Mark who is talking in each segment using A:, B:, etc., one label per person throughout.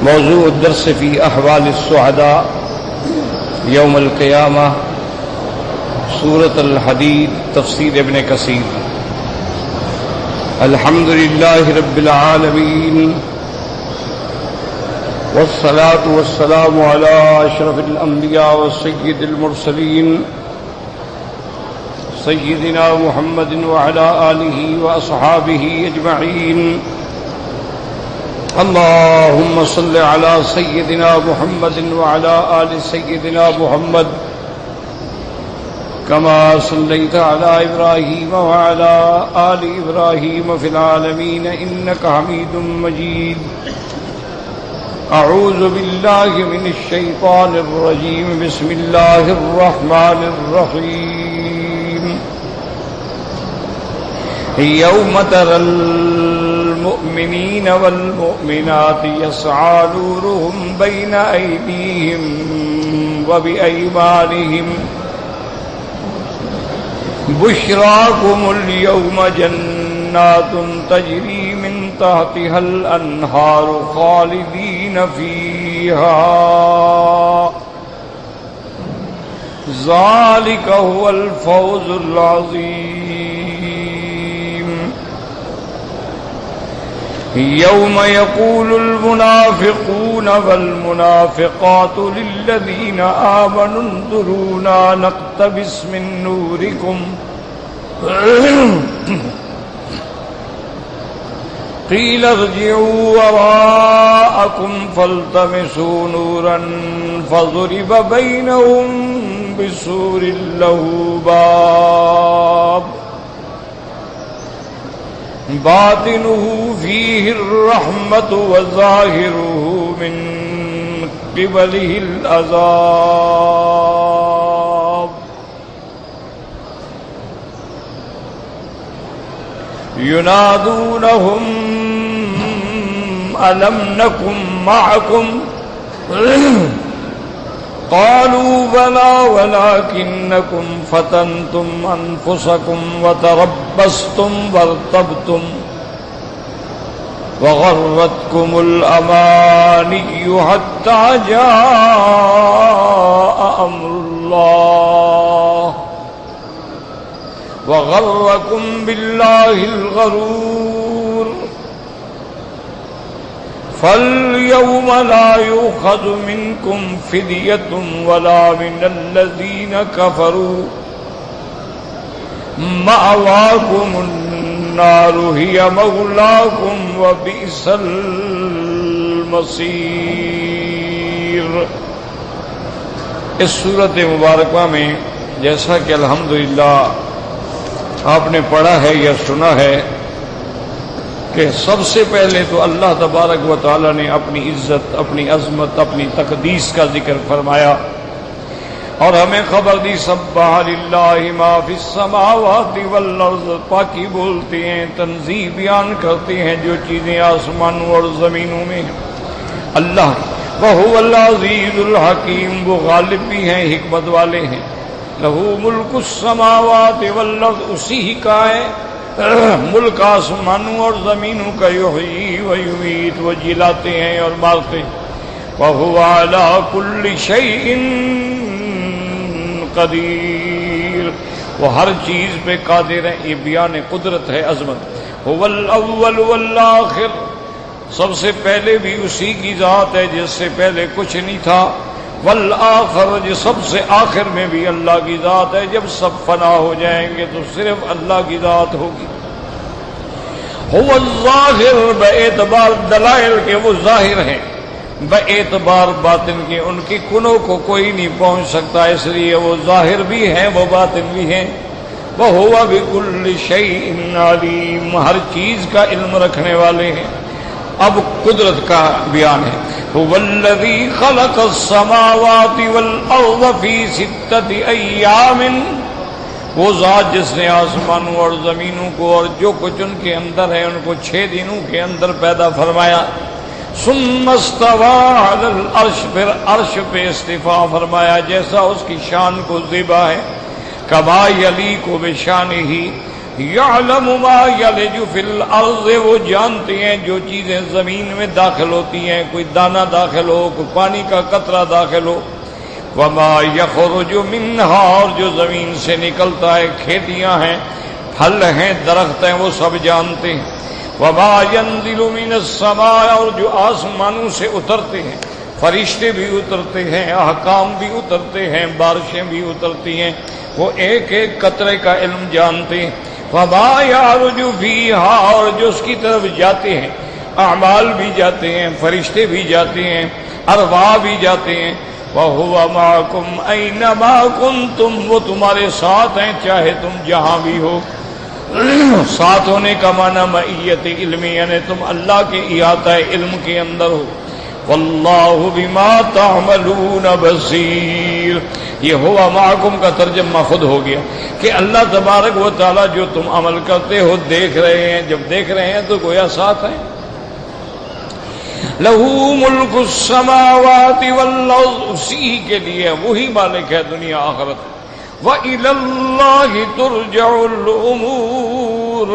A: موضوع الدرس في أحوال السعداء يوم القيامة سورة الحديد تفسير ابن كثير. الحمد لله رب العالمين والصلاة والسلام على أشرف الأنبياء والسيد المرسلين سيدنا محمد وعلى آله وأصحابه أجمعين. اللهم صل على سيدنا محمد وعلى آل سيدنا محمد كما صليت على إبراهيم وعلى آل إبراهيم في العالمين إنك حميد مجيد. أعوذ بالله من الشيطان الرجيم. بسم الله الرحمن الرحيم. يوم ترى المؤمنين والمؤمنات يسعى نورهم بين أيديهم وبأيمانهم بشراكم اليوم جنات تجري من تحتها الأنهار خالدين فيها ذلك هو الفوز العظيم. يوم يقول المنافقون والمنافقات للذين آمنوا انظرونا نقتبس من نوركم قيل ارجعوا وراءكم فالتمسوا نورا فضرب بينهم بسور له باب باطنه فيه الرحمة وظاهره من قبله العذاب. ينادونهم ألم نكن معكم قالوا بلى ولكنكم فتنتم أنفسكم وتربصتم وارتبتم وغرتكم الأماني حتى جاء أمر الله وغركم بالله الغرور. فاليوم لا يؤخذ منكم فدية ولا من الذين كفروا مأواكم النار هي مولاكم وبئس المصير. اس سورت مبارکہ میں جیسا کہ الحمدللہ آپ نے پڑھا ہے یا سنا ہے کہ سب سے پہلے تو اللہ تبارک و تعالی نے اپنی عزت، اپنی عظمت، اپنی تقدیس کا ذکر فرمایا اور ہمیں خبر دی سبح للہ ما فی السماوات والارض. پاکی بولتے ہیں، تنزیہ بیان کرتے ہیں جو چیزیں آسمانوں اور زمینوں میں ہیں اللہ. وہو العزیز الحکیم، وہ غالب بھی ہیں، حکمت والے ہیں. لہ ملک السماوات والارض، اسی ہی کا ہے ملک آسمانوں اور زمینوں کا. یحیی و یمیت، وہ جلاتے ہیں اور مارتے ہیں. وہو علی کل شیء قدیر، وہ ہر چیز پہ قادر ہے. یہ بیان قدرت ہے، عظمت. هو الاول والآخر، سب سے پہلے بھی اسی کی ذات ہے جس سے پہلے کچھ نہیں تھا. والآخر، جو سب سے آخر میں بھی اللہ کی ذات ہے. جب سب فنا ہو جائیں گے تو صرف اللہ کی ذات ہوگی. هو الظاہر، باعتبار دلائل کے وہ ظاہر ہیں، باعتبار باطن کے ان کی کنوں کو کوئی نہیں پہنچ سکتا، اس لیے وہ ظاہر بھی ہیں، وہ باطن بھی ہیں. وَهُوَ بِكُلِّ شَيْءٍ عَلِيمٌ، ہر چیز کا علم رکھنے والے ہیں. اب قدرت کا بیان ہے. هُوَ الَّذِي خَلَقَ السَّمَاوَاتِ وَالْأَرْضَ فِي سِتَّةِ أَيَّامٍ، وہ ذات جس نے آسمانوں اور زمینوں کو اور جو کچھ ان کے اندر ہے ان کو 6 دنوں کے اندر پیدا فرمایا. ثم استوى على العرش، پھر عرش پہ استفا فرمایا جیسا اس کی شان کو زیبا ہے. کما یلیق بشانہ، یعلم ما یلج فی الارض، وہ جانتے ہیں جو چیزیں زمین میں داخل ہوتی ہیں، کوئی دانہ داخل ہو، کوئی پانی کا قطرہ داخل ہو، وما یخرج منہا، اور جو زمین سے نکلتا ہے، کھیتیاں ہیں، پھل ہیں، درخت ہیں، وہ سب جانتے ہیں، وما ینزل من السماء، اور جو آسمانوں سے اترتے ہیں، فرشتے بھی اترتے ہیں، احکام بھی اترتے ہیں، بارشیں بھی اترتی ہیں، وہ ایک ایک قطرے کا علم جانتے ہیں، وما یعرج فیہا، اور جو اس کی طرف جاتے ہیں، اعمال بھی جاتے ہیں، فرشتے بھی جاتے ہیں، ارواح بھی جاتے ہیں، وَهُوَ مَعَكُمْ أَيْنَمَا كُنْتُمْ، وہ تمہارے ساتھ ہیں چاہے تم جہاں بھی ہو۔ ساتھ ہونے کا معنی معیت علمی، یعنی تم اللہ کے احاطہ علم کے اندر ہو۔ واللہ بما تعملون بصیر، یہ ہوا معکم کا ترجمہ خود ہو گیا کہ اللہ تبارک و تعالی جو تم عمل کرتے ہو دیکھ رہے ہیں، جب دیکھ رہے ہیں تو گویا ساتھ ہیں۔ لہو ملک السماوات والارض، اسی کے لیے وہی مالک ہے دنیا آخرت۔ وَإِلَى اللَّهِ تُرْجَعُ الْأُمُورُ،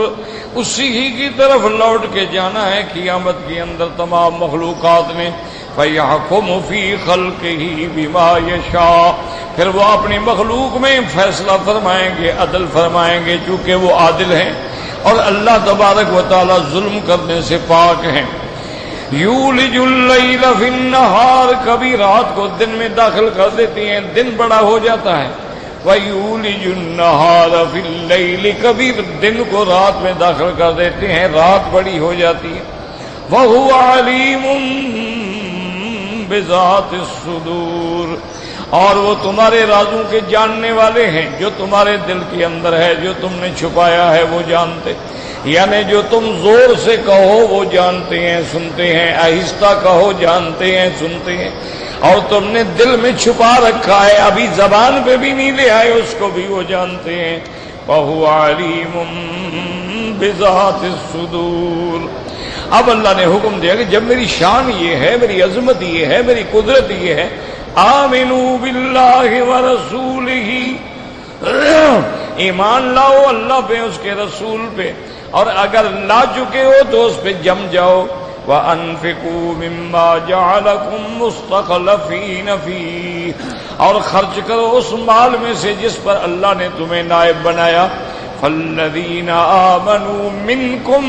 A: اسی ہی کی طرف لوٹ کے جانا ہے قیامت کے اندر تمام مخلوقات نے۔ فَيَحْكُمُ فِي خَلْقِهِ بِمَا يَشَاءُ، پھر وہ اپنی مخلوق میں فیصلہ فرمائیں گے، عدل فرمائیں گے، چونکہ وہ عادل ہیں اور اللہ تبارک و تعالی ظلم کرنے سے پاک ہیں۔ یولج اللیل فی النہار، کبھی رات کو دن میں داخل کر دیتی ہیں، دن بڑا ہو جاتا ہے۔ وَيُولِجُ النَّهَارَ فِي اللَّيْلِ، کبھی دن کو رات میں داخل کر دیتے ہیں، رات بڑی ہو جاتی ہے۔ وَهُوَ عَلِيمٌ بِذَاتِ الصُّدُورِ، اور وہ تمہارے رازوں کے جاننے والے ہیں، جو تمہارے دل کے اندر ہے، جو تم نے چھپایا ہے وہ جانتے، یعنی جو تم زور سے کہو وہ جانتے ہیں، سنتے ہیں، آہستہ کہو جانتے ہیں، سنتے ہیں، اور تم نے دل میں چھپا رکھا ہے، ابھی زبان پہ بھی نہیں لے آئے، اس کو بھی وہ جانتے ہیں۔ وَهُوَ عَلِيمٌ بِذَاتِ الصُّدُورِ۔ اب اللہ نے حکم دیا کہ جب میری شان یہ ہے، میری عظمت یہ ہے، میری قدرت یہ ہے، آمنوا باللہ ورسولہ، ایمان لاؤ اللہ پہ، اس کے رسول پہ، اور اگر لا چکے ہو تو اس پہ جم جاؤ۔ وَأَنفِقُوا مِمَّا جَعَلَكُمْ مُسْتَخْلَفِينَ فِيهِ، اور خرچ کرو اس مال میں سے جس پر اللہ نے تمہیں نائب بنایا۔ فَالَّذِينَ آمَنُوا مِنكُمْ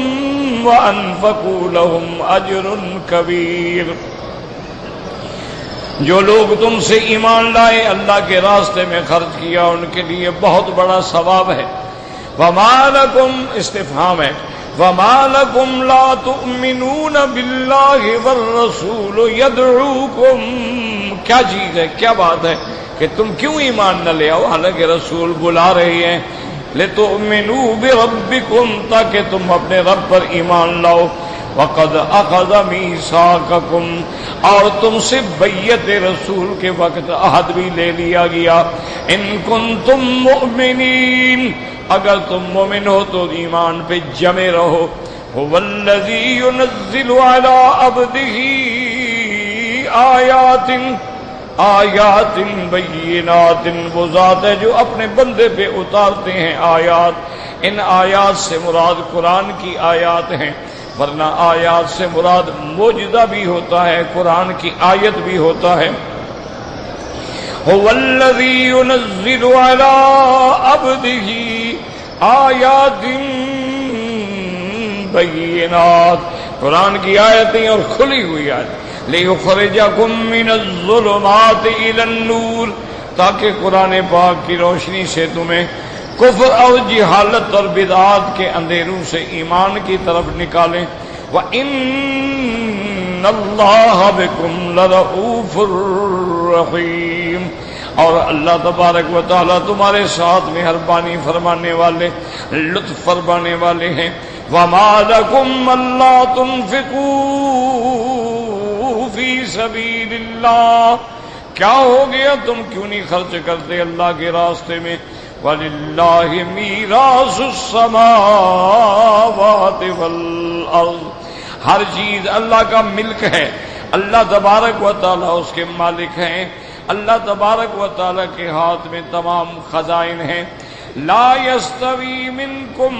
A: وَأَنفَقُوا لَهُمْ أَجْرٌ كَبِيرٌ، جو لوگ تم سے ایمان لائے، اللہ کے راستے میں خرچ کیا، ان کے لیے بہت بڑا ثواب ہے۔ وَمَا لَكُمْ، استفہام ہے، وَمَا لَكُمْ لَا تُؤْمِنُونَ بِاللَّهِ وَالرَّسُولُ يَدْعُوكُمْ، کیا چیز ہے، کیا بات ہے کہ تم کیوں ایمان نہ لے آؤ، حالانکہ رسول بلا رہے ہیں، لِتُؤْمِنُوا بِرَبِّكُمْ، تاکہ تم اپنے رب پر ایمان لاؤ۔ وَقَدْ أَخَذَ مِيثَاقَكُمْ، اور تم سے بیعت رسول کے وقت عہد بھی لے لیا گیا۔ إِن كُنتُم مُؤْمِنِينَ، اگر تم مومن ہو تو ایمان پہ جمے رہو۔ هُوَ الَّذِي يُنَزِّلُ عَلَىٰ عَبْدِهِ آیات بینات، وہ ذات ہے جو اپنے بندے پہ اتارتے ہیں آیات۔ ان آیات سے مراد قرآن کی آیات ہیں، ورنہ آیات سے مراد معجزہ بھی ہوتا ہے، قرآن کی آیت بھی ہوتا ہے۔ هُوَ الَّذِي يُنَزِّلُ عَلَىٰ عَبْدِهِ آیات بینات، قرآن کی آیتیں اور کھلی ہوئی آیت، لِيُخْرِجَكُم مِّنَ الظُّلُمَاتِ إِلَى النُّورِ، تاکہ قرآن پاک کی روشنی سے تمہیں کفر اور جہالت اور بدعات کے اندھیروں سے ایمان کی طرف نکالیں۔ وَإِنَّ اللَّهَ بِكُمْ لَرَءُوفٌ رَحِيمٌ، اور اللہ تبارک و تعالیٰ تمہارے ساتھ مہربانی فرمانے والے، لطف فرمانے والے ہیں۔ وَمَا لَكُمْ أَلَّا تُنْفِقُوا فِي سَبِيلِ اللَّهِ، کیا ہو گیا تم کیوں نہیں خرچ کرتے اللہ کے راستے میں؟ وَلِلَّهِ مِيرَاثُ السَّمَاوَاتِ وَالْأَرْضِ، ہر چیز اللہ کا ملک ہے، اللہ تبارک و تعالیٰ اس کے مالک ہیں، اللہ تبارک و تعالیٰ کے ہاتھ میں تمام خزائن ہیں۔ لا يستوي منكم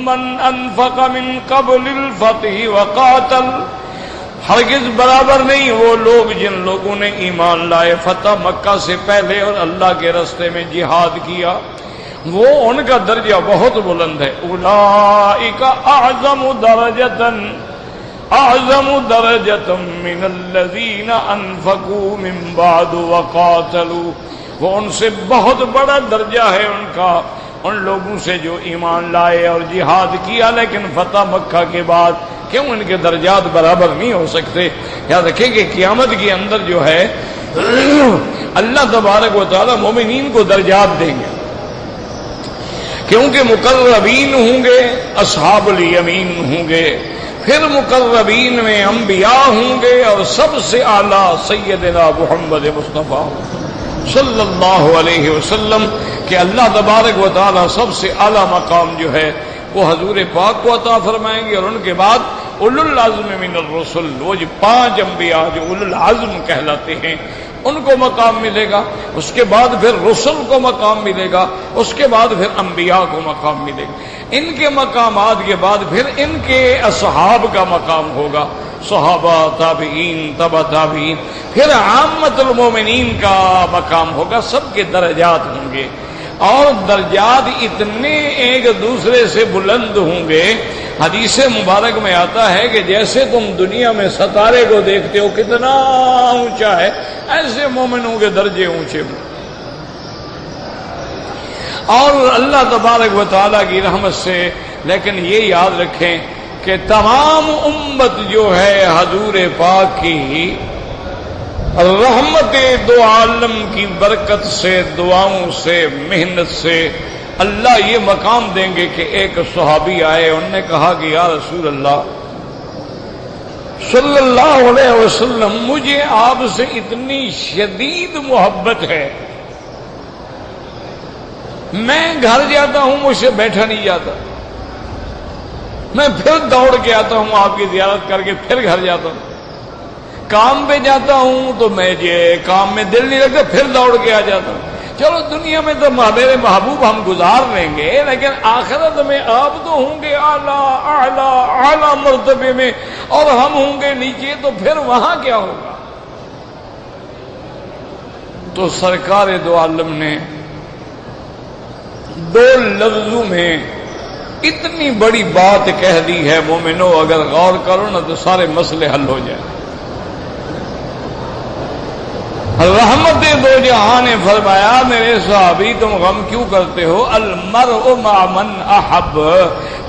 A: من انفق من قبل الفتح وقاتل، ہرگز برابر نہیں وہ لوگ جن لوگوں نے ایمان لائے فتح مکہ سے پہلے اور اللہ کے راستے میں جہاد کیا، وہ ان کا درجہ بہت بلند ہے. اولئک اعظم درجۃ من الذین انفقوا من بعد وقاتلوا، وہ ان سے بہت بڑا درجہ ہے ان کا، ان لوگوں سے جو ایمان لائے اور جہاد کیا لیکن فتح مکہ کے بعد. کیوں ان کے درجات برابر نہیں ہو سکتے؟ یاد رکھیں کہ قیامت کے اندر جو ہے اللہ تبارک و تعالی مومنین کو درجات دیں گے، کیونکہ مقربین ہوں گے، اصحاب الیمین ہوں گے، پھر مقربین میں انبیاء ہوں گے، اور سب سے اعلیٰ سیدنا محمد مصطفیٰ صلی اللہ علیہ وسلم کہ اللہ تبارک و تعالی سب سے اعلیٰ مقام جو ہے وہ حضور پاک کو عطا فرمائیں گے. اور ان کے بعد اولو العزم من الرسل، وہ جو 5 انبیاء جو اولو العزم کہلاتے ہیں ان کو مقام ملے گا، اس کے بعد پھر رسل کو مقام ملے گا، اس کے بعد پھر انبیاء کو مقام ملے گا. ان کے مقامات کے بعد پھر ان کے اصحاب کا مقام ہوگا، صحابہ، تابعین، تبع تابعین، پھر عامت المومنین کا مقام ہوگا. سب کے درجات ہوں گے، اور درجات اتنے ایک دوسرے سے بلند ہوں گے. حدیث مبارک میں آتا ہے کہ جیسے تم دنیا میں ستارے کو دیکھتے ہو کتنا اونچا ہے، ایسے مومنوں کے درجے اونچے ہوں. اور اللہ تبارک و تعالیٰ کی رحمت سے، لیکن یہ یاد رکھیں کہ تمام امت جو ہے حضور پاک کی رحمت دو عالم کی برکت سے، دعاؤں سے، محنت سے اللہ یہ مقام دیں گے کہ ایک صحابی آئے، انہوں نے کہا کہ یا رسول اللہ صلی اللہ علیہ وسلم، مجھے آپ سے اتنی شدید محبت ہے، میں گھر جاتا ہوں مجھ سے بیٹھا نہیں جاتا، میں پھر دوڑ کے آتا ہوں آپ کی زیارت کر کے پھر گھر جاتا ہوں، کام پہ جاتا ہوں تو میں کام میں دل نہیں لگتا پھر دوڑ کے آ جاتا ہوں. چلو دنیا میں تو میرے محبوب ہم گزار لیں گے، لیکن آخرت میں آپ تو ہوں گے اعلیٰ اعلیٰ اعلیٰ مرتبے میں اور ہم ہوں گے نیچے، تو پھر وہاں کیا ہوگا؟ تو سرکار دو عالم نے 2 لفظوں میں اتنی بڑی بات کہہ دی ہے. مومنو اگر غور کرو نا تو سارے مسئلے حل ہو جائیں. رحمت دو جہاں نے فرمایا میرے صحابی تم غم کیوں کرتے ہو، المرء مع من احب،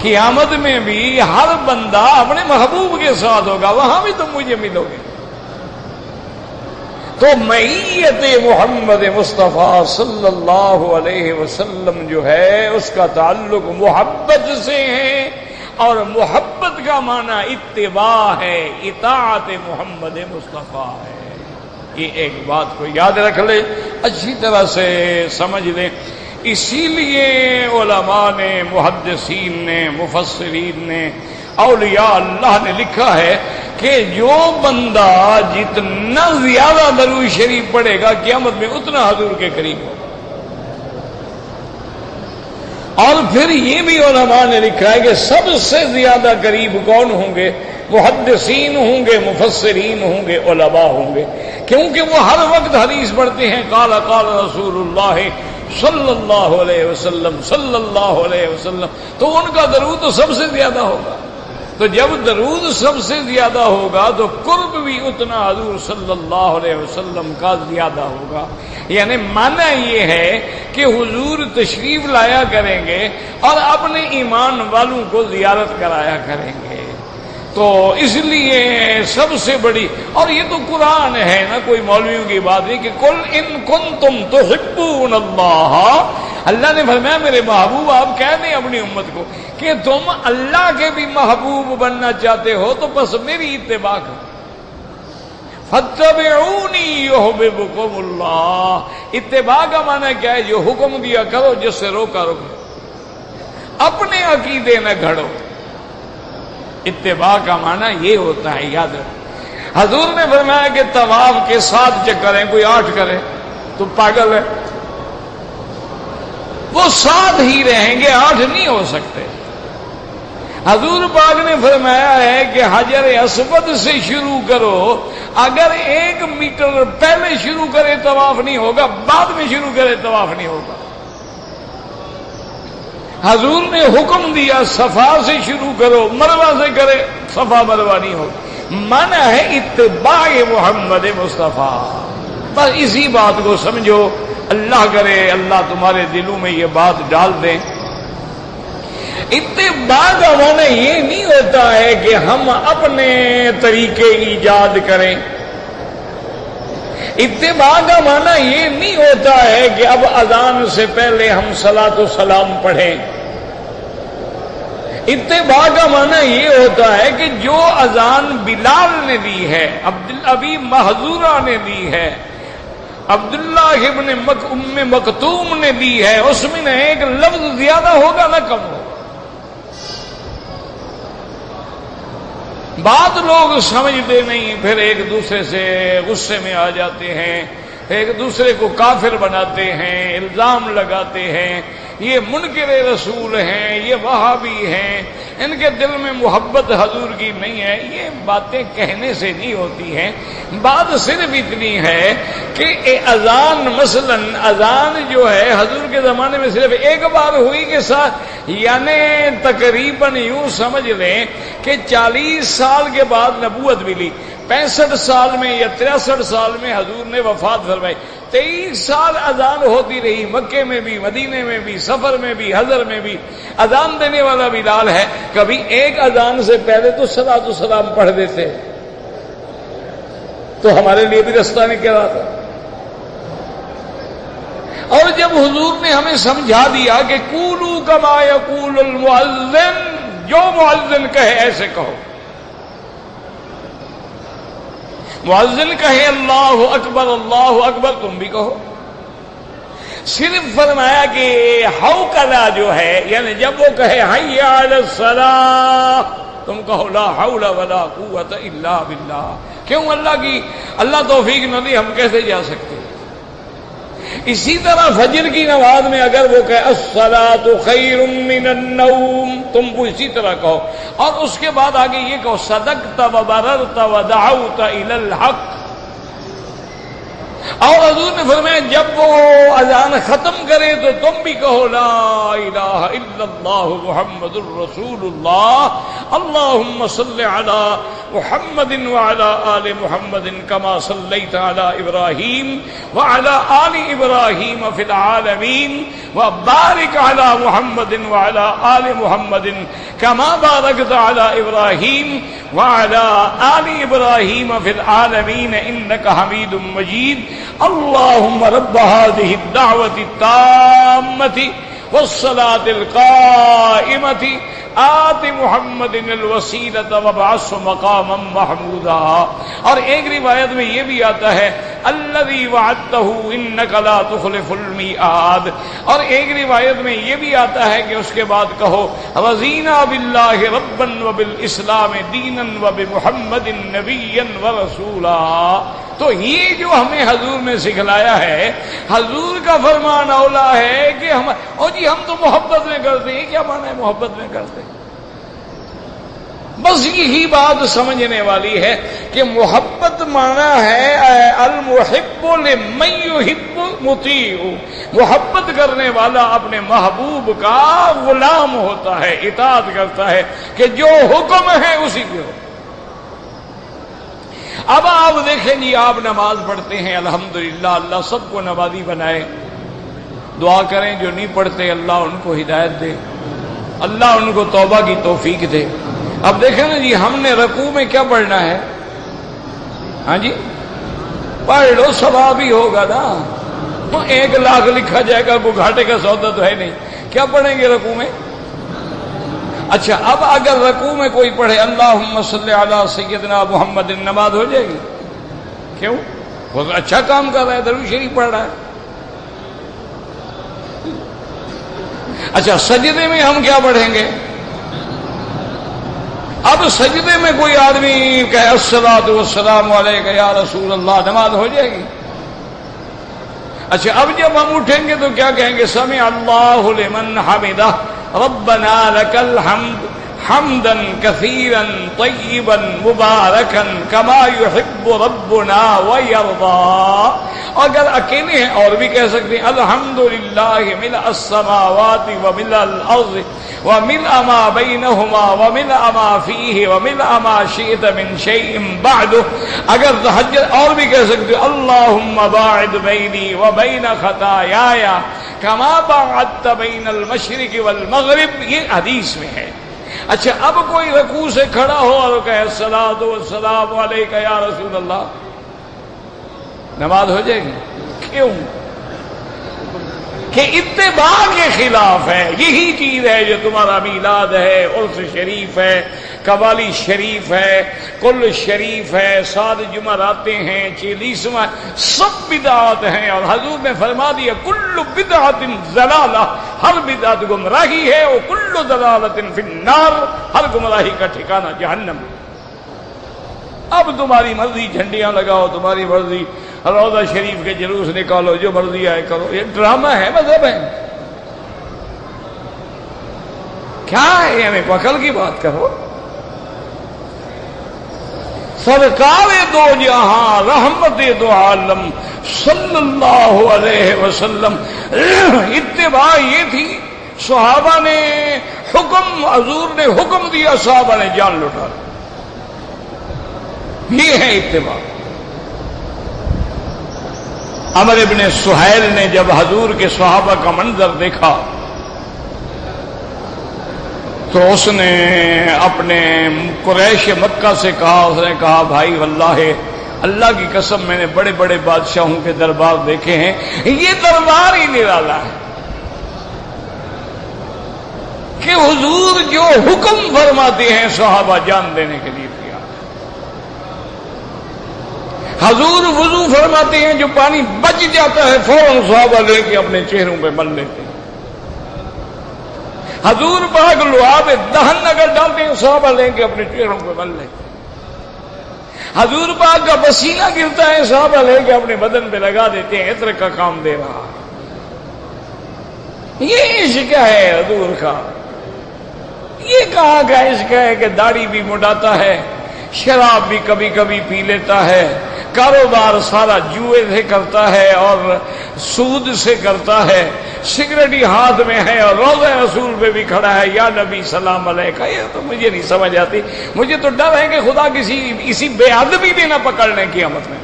A: قیامت میں بھی ہر بندہ اپنے محبوب کے ساتھ ہوگا، وہاں بھی تم مجھے ملو گے. تو معیت محمد مصطفیٰ صلی اللہ علیہ وسلم جو ہے اس کا تعلق محبت سے ہے، اور محبت کا معنی اتباع ہے، اطاعت محمد مصطفیٰ ہے. یہ ایک بات کو یاد رکھ لے، اچھی طرح سے سمجھ لیں. اسی لیے علماء نے، محدثین نے، مفسرین نے، اولیاء اللہ نے لکھا ہے کہ جو بندہ جتنا زیادہ درود شریف پڑھے گا قیامت میں اتنا حضور کے قریب ہوگا. اور پھر یہ بھی علماء نے لکھا ہے کہ سب سے زیادہ قریب کون ہوں گے؟ محدثین ہوں گے، مفسرین ہوں گے، علماء ہوں گے، کیونکہ وہ ہر وقت حدیث پڑھتے ہیں قال قال رسول اللہ صلی اللہ علیہ وسلم صلی اللہ علیہ وسلم، تو ان کا درود تو سب سے زیادہ ہوگا. تو جب درود سب سے زیادہ ہوگا تو قرب بھی اتنا حضور صلی اللہ علیہ وسلم کا زیادہ ہوگا. یعنی معنی یہ ہے کہ حضور تشریف لایا کریں گے اور اپنے ایمان والوں کو زیارت کرایا کریں گے. تو اس لیے سب سے بڑی، اور یہ تو قرآن ہے نا، کوئی مولویوں کی بات نہیں، کہ قل ان کنتم تحبون اللہ، اللہ نے فرمایا میرے محبوب آپ کہہ دیں اپنی امت کو کہ تم اللہ کے بھی محبوب بننا چاہتے ہو تو بس میری اتباع کرو. فاتبعونی یحببکم اللہ. اتباع کا معنی کیا ہے؟ جو حکم دیا کرو، جس سے روکا رکو، اپنے عقیدے نہ گھڑو. اتباع کا معنی یہ ہوتا ہے، یاد رکھو. حضور نے فرمایا کہ طواف کے 7 چکر ہیں، کوئی 8 کرے تو پاگل ہے. وہ 7 ہی رہیں گے، 8 نہیں ہو سکتے۔ حضور پاک نے فرمایا ہے کہ حجر اسود سے شروع کرو، اگر 1 میٹر پہلے شروع کرے طواف نہیں ہوگا، بعد میں شروع کرے طواف نہیں ہوگا۔ حضور نے حکم دیا صفا سے شروع کرو، مروہ سے کرے صفا مروہ نہیں ہوگا۔ مانا ہے اتباع محمد مصطفیٰ۔ بس اسی بات کو سمجھو، اللہ کرے اللہ تمہارے دلوں میں یہ بات ڈال دیں۔ اتباع کا معنی یہ نہیں ہوتا ہے کہ ہم اپنے طریقے ایجاد کریں، اتباع کا معنی یہ نہیں ہوتا ہے کہ اب اذان سے پہلے ہم صلاۃ و سلام پڑھیں۔ اتباع کا معنی یہ ہوتا ہے کہ جو اذان بلال نے دی ہے، ابی محذورہ نے دی ہے، عبداللہ ابن ام مکتوم نے دی ہے، اس میں نہ ایک لفظ زیادہ ہوگا نہ کم ہوگا۔ بعض لوگ سمجھتے نہیں، پھر ایک دوسرے سے غصے میں آ جاتے ہیں، ایک دوسرے کو کافر بناتے ہیں، الزام لگاتے ہیں، یہ منکر رسول ہیں، یہ وہابی ہیں، ان کے دل میں محبت حضور کی نہیں ہے۔ یہ باتیں کہنے سے نہیں ہوتی ہیں، بات صرف اتنی ہے کہ اذان مثلا اذان جو ہے حضور کے زمانے میں صرف ایک بار ہوئی کے ساتھ، یعنی تقریباً یوں سمجھ لیں کہ 40 سال کے بعد نبوت ملی، 65 سال میں یا 63 سال میں حضور نے وفات فرمائی، 23 سال اذان ہوتی رہی، مکے میں بھی، مدینے میں بھی، سفر میں بھی، حضر میں بھی۔ اذان دینے والا بلال ہے، کبھی ایک اذان سے پہلے تو صلاۃ و سلام پڑھ دیتے، تو ہمارے لیے بھی رستہ نہیں کہہ رہا تھا۔ اور جب حضور نے ہمیں سمجھا دیا کہ قولوا کما یقول المؤذن، جو مؤذن کہے ایسے کہو، مؤذن کہے اللہ اکبر تم بھی کہو۔ صرف فرمایا کہ حوقلہ جو ہے، یعنی جب وہ کہے حی علی الصلاۃ، تم کہو لا حول ولا قوت الا باللہ۔ کیوں؟ اللہ توفیق نہ دی، ہم کیسے جا سکتے؟ اسی طرح فجر کی نماز میں اگر وہ کہے الصلاۃ خیر من النوم، تم کو اسی طرح کہو، اور اس کے بعد آگے یہ کہو صدقت وبررت ودعوت الی الحق۔ اور حضور نے فرمایا جب وہ اذان ختم کرے تو تم بھی کہو لا الہ الا اللہ محمد الرسول اللہ، اللہم صل علی محمد وعلی آل محمد کما صلیت علی ابراہیم وعلی آل ابراہیم فی العالمین وبارک علی محمد وعلی آل محمد کما بارکت علی ابراہیم وعلی آل ابراہیم فی العالمین انک حمید مجید۔ اللهم رب هذه الدعوة التامة والصلاة القائمة آت محمد الوسیلة وابعثه مقاما محمودا۔ اور ایک روایت میں یہ بھی آتا ہے الذی وعدته انک لا تخلف المیعاد، اور ایک روایت میں یہ بھی آتا ہے کہ اس کے بعد کہو رضینا باللہ ربا وبالاسلام دینا وبمحمد نبیا ورسولا۔ تو یہ جو ہمیں حضور نے سکھلایا ہے، حضور کا فرمان اولا ہے کہ ہم تو محبت میں کرتے ہیں۔ کیا معنی ہے محبت میں کرتے ہیں؟ بس یہی بات سمجھنے والی ہے کہ محبت معنی ہے المحب لمن یحب مطیع، محبت کرنے والا اپنے محبوب کا غلام ہوتا ہے، اطاعت کرتا ہے کہ جو حکم ہے اسی پہ ہو۔ اب آپ دیکھیں جی، آپ نماز پڑھتے ہیں الحمدللہ، اللہ سب کو نمازی بنائے، دعا کریں جو نہیں پڑھتے اللہ ان کو ہدایت دے، اللہ ان کو توبہ کی توفیق دے۔ اب دیکھیں نا جی، ہم نے رکوع میں کیا پڑھنا ہے؟ ہاں جی پڑھ لو، ثواب ہی ہوگا نا، 1 لاکھ لکھا جائے گا، کوئی گھاٹے کا سودا تو ہے نہیں۔ کیا پڑھیں گے رکوع میں؟ اچھا، اب اگر رکوع میں کوئی پڑھے اللہم صلی علی سیدنا محمد، نماز ہو جائے گی؟ کیوں؟ وہ اچھا کام کر رہا ہے، درود شریف پڑھ رہا ہے۔ اچھا، سجدے میں ہم کیا پڑھیں گے؟ اب سجدے میں کوئی آدمی کہے الصلاۃ والسلام علیک یا رسول اللہ، نماز ہو جائے گی؟ اچھا اب جب ہم اٹھیں گے تو کیا کہیں گے؟ سمع اللہ لمن حمدہ ربنا لک الحمد حمدا کثیرا طیبا مبارکا کما یحب ربنا ویرضا. اگر اکیلے ہیں اور بھی کہہ سکتے ہیں الحمدللہ ملء السماوات وملء الارض وملء ما بینہما وملء ما فیہ وملء ما شئت من شیء بعد. اگر تہجد اور بھی کہہ سکتے ہیں اللہم باعد بینی وبین خطایایا کما باعدت بین المشرق والمغرب. یہ حدیث میں ہے. اچھا اب کوئی رکوع سے کھڑا ہو اور کہے الصلاۃ والسلام علیک یا رسول اللہ، نماز ہو جائے گی؟ کیوں؟ کہ اتباع کے خلاف ہے. یہی چیز ہے جو تمہارا میلاد ہے، عرس شریف ہے، قوالی شریف ہے، کل شریف ہے، 7 جمعراتیں ہیں، 40واں، سب بدعات ہیں. اور حضور نے فرما دیا کل بدعت ضلالہ، ہر بدعت گمراہی ہے، اور کل ضلالۃ فی النار، ہر گمراہی کا ٹھکانہ جہنم. اب تمہاری مرضی، جھنڈیاں لگاؤ، تمہاری مرضی، روضہ شریف کے جلوس نکالو، جو مرضی آئے کرو. یہ ڈرامہ ہے، مذہب ہے؟ کیا ہے؟ یعنی عقل کی بات کرو. سرکار دو جہاں رحمت دو عالم صلی اللہ علیہ وسلم، اتباع یہ تھی. صحابہ نے حکم، حضور نے حکم دیا، صحابہ نے جان لوٹا. یہ ہے اتباع. عمر ابن سہیل نے جب حضور کے صحابہ کا منظر دیکھا تو اس نے اپنے قریش مکہ سے کہا، اس نے کہا بھائی واللہ اللہ کی قسم میں نے بڑے بڑے بادشاہوں کے دربار دیکھے ہیں، یہ دربار ہی نرالا ہے کہ حضور جو حکم فرماتے ہیں صحابہ جان دینے کے لیے. حضور وضو فرماتے ہیں، جو پانی بچ جاتا ہے فوراً صحابہ لے کے اپنے چہروں پہ مل لیتے ہیں. حضور پاک لعاب دہن اگر ڈالتے ہیں صحابہ لے کے اپنے چہروں پہ مل لیتے ہیں. حضور پاک کا پسینہ گرتا ہے صحابہ لے کے اپنے بدن پہ لگا دیتے ہیں، عطر کا کام دے رہا. یہ عشق ہے حضور کا. یہ کہاں کا عشق ہے کہ داڑھی بھی مڈاتا ہے، شراب بھی کبھی کبھی پی لیتا ہے، کاروبار سارا جوئے سے کرتا ہے اور سود سے کرتا ہے، سگریٹ ہی ہاتھ میں ہے اور روضہ رسول پہ بھی کھڑا ہے، یا نبی سلام علیکہ. یہ تو مجھے نہیں سمجھ آتی. مجھے تو ڈر ہے کہ خدا کسی بے ادبی بھی نہ پکڑ لیں قیامت میں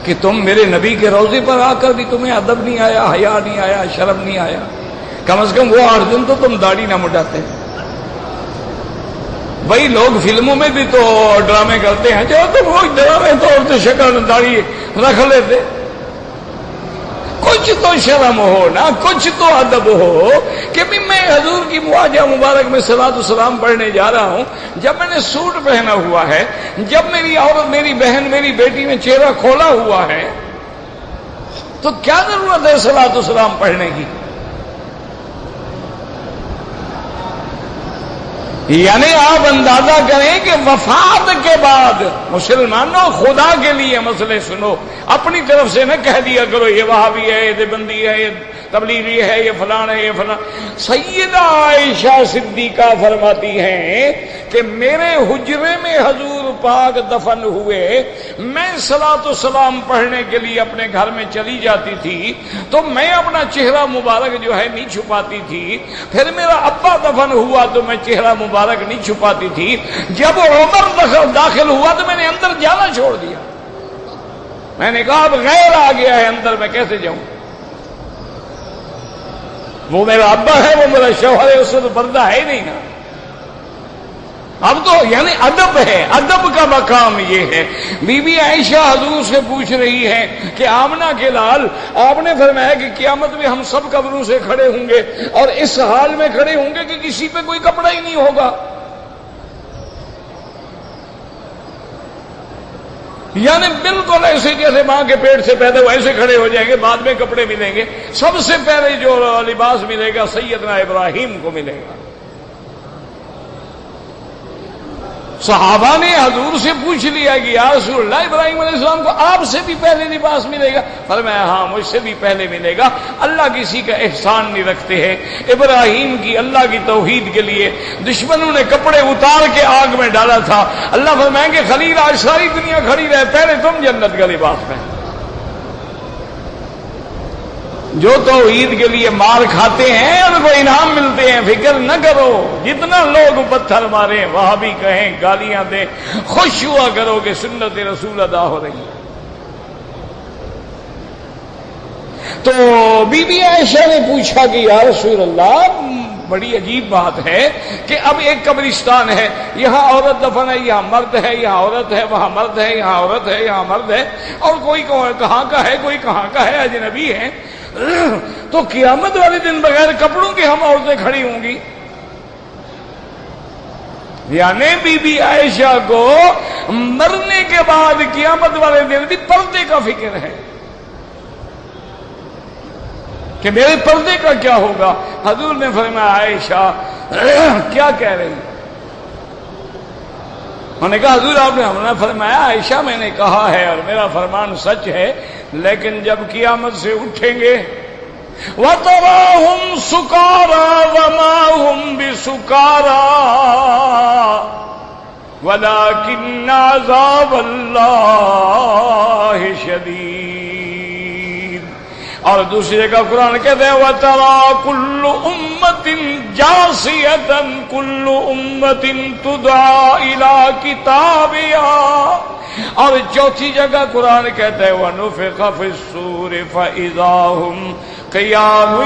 A: کہ تم میرے نبی کے روضے پر آ کر بھی تمہیں ادب نہیں آیا، حیا نہیں آیا، شرم نہیں آیا. کم از کم وہ 8 دن تو تم داڑھی نہ مڈاتے. بھائی لوگ فلموں میں بھی تو ڈرامے کرتے ہیں، جو تم وہ ڈرامے طور سے شکل داڑھی رکھ لیتے. کچھ تو شرم ہو نا، کچھ تو ادب ہو کہ بھی میں حضور کی مواجہ مبارک میں صلاۃ و سلام پڑھنے جا رہا ہوں. جب میں نے سوٹ پہنا ہوا ہے، جب میری عورت، میری بہن، میری بیٹی نے چہرہ کھولا ہوا ہے، تو کیا ضرورت ہے صلاۃ و سلام پڑھنے کی؟ یعنی آپ اندازہ کریں کہ وفات کے بعد مسلمانوں خدا کے لیے مسئلے سنو، اپنی طرف سے نہ کہہ دیا کرو یہ وہابی ہے، یہ دیوبندی ہے، یہ تبلیغی ہے، یہ فلان ہے، یہ فلان. سیدہ عائشہ صدیقہ فرماتی ہیں کہ میرے حجرے میں حضور پاک دفن ہوئے، میں صلاۃ و سلام پڑھنے کے لیے اپنے گھر میں چلی جاتی تھی تو میں اپنا چہرہ مبارک جو ہے نہیں چھپاتی تھی. پھر میرا ابا دفن ہوا تو میں چہرہ مبارک نہیں چھپاتی تھی. جب عمر داخل ہوا تو میں نے اندر جانا چھوڑ دیا. میں نے کہا اب غیر آ گیا ہے اندر، میں کیسے جاؤں؟ وہ میرا ابا ہے، وہ میرا شوہر ہے، اس سے تو پردہ ہے ہی نہیں نا. اب تو یعنی ادب ہے، ادب کا مقام یہ ہے. بی بی عائشہ حضور سے پوچھ رہی ہے کہ آمنہ کے لال، آپ نے فرمایا کہ قیامت میں ہم سب قبروں سے کھڑے ہوں گے اور اس حال میں کھڑے ہوں گے کہ کسی پہ کوئی کپڑا ہی نہیں ہوگا. یعنی بالکل ایسے جیسے ماں کے پیٹ سے پیدا ہوئے ایسے کھڑے ہو جائیں گے، بعد میں کپڑے ملیں گے. سب سے پہلے جو لباس ملے گا سیدنا ابراہیم کو ملے گا. صحابہ نے حضور سے پوچھ لیا کہ یا رسول اللہ ابراہیم علیہ السلام کو آپ سے بھی پہلے لباس ملے گا؟ فرمایا ہاں مجھ سے بھی پہلے ملے گا۔ اللہ کسی کا احسان نہیں رکھتے ہیں۔ ابراہیم کی اللہ کی توحید کے لیے دشمنوں نے کپڑے اتار کے آگ میں ڈالا تھا، اللہ فرمائیں گے خلیل آج ساری دنیا کھڑی رہے، پہلے تم جنت کا لباس پہن۔ جو توحید کے لیے مار کھاتے ہیں ان کو انعام ملتے ہیں، فکر نہ کرو۔ جتنا لوگ پتھر ماریں، وہابی کہیں، گالیاں دیں، خوش ہوا کرو کہ سنت رسول ادا ہو رہی ہے۔ تو بی بی عائشہ نے پوچھا کہ یا رسول اللہ بڑی عجیب بات ہے کہ اب ایک قبرستان ہے، یہاں عورت دفن ہے، یہاں مرد ہے، یہاں عورت ہے، وہاں مرد ہے، یہاں عورت ہے، یہاں مرد ہے، اور کوئی کہاں کا ہے، کوئی کہاں کا ہے، اجنبی ہے، تو قیامت والے دن بغیر کپڑوں کے ہم عورتیں کھڑی ہوں گی؟ یعنی بی بی عائشہ کو مرنے کے بعد قیامت والے دن بھی پردے کا فکر ہے کہ میرے پردے کا کیا ہوگا۔ حضور نے فرمایا عائشہ کیا کہہ رہی؟ انہوں نے کہا حضور آپ نے ہمیں فرمایا عائشہ میں نے کہا ہے اور میرا فرمان سچ ہے، لیکن جب قیامت سے اٹھیں گے وَتَرَاهُمْ سُكَارَىٰ وَمَا هُمْ بِسُكَارَىٰ وَلَٰكِنَّ عَذَابَ اللَّهِ شَدِيدٌ۔ اور دوسری جگہ قرآن کہتے ہیں وَتَرَىٰ كُلُّ أُمَّةٍ جَاثِيَةً كُلُّ أُمَّةٍ تُدْعَىٰ إِلَىٰ كِتَابِهَا۔ اور چوتھی جگہ قرآن کہتا ہے وَنُفِخَ فِي الصُّورِ فَإِذَا هُمْ قِيَامٌ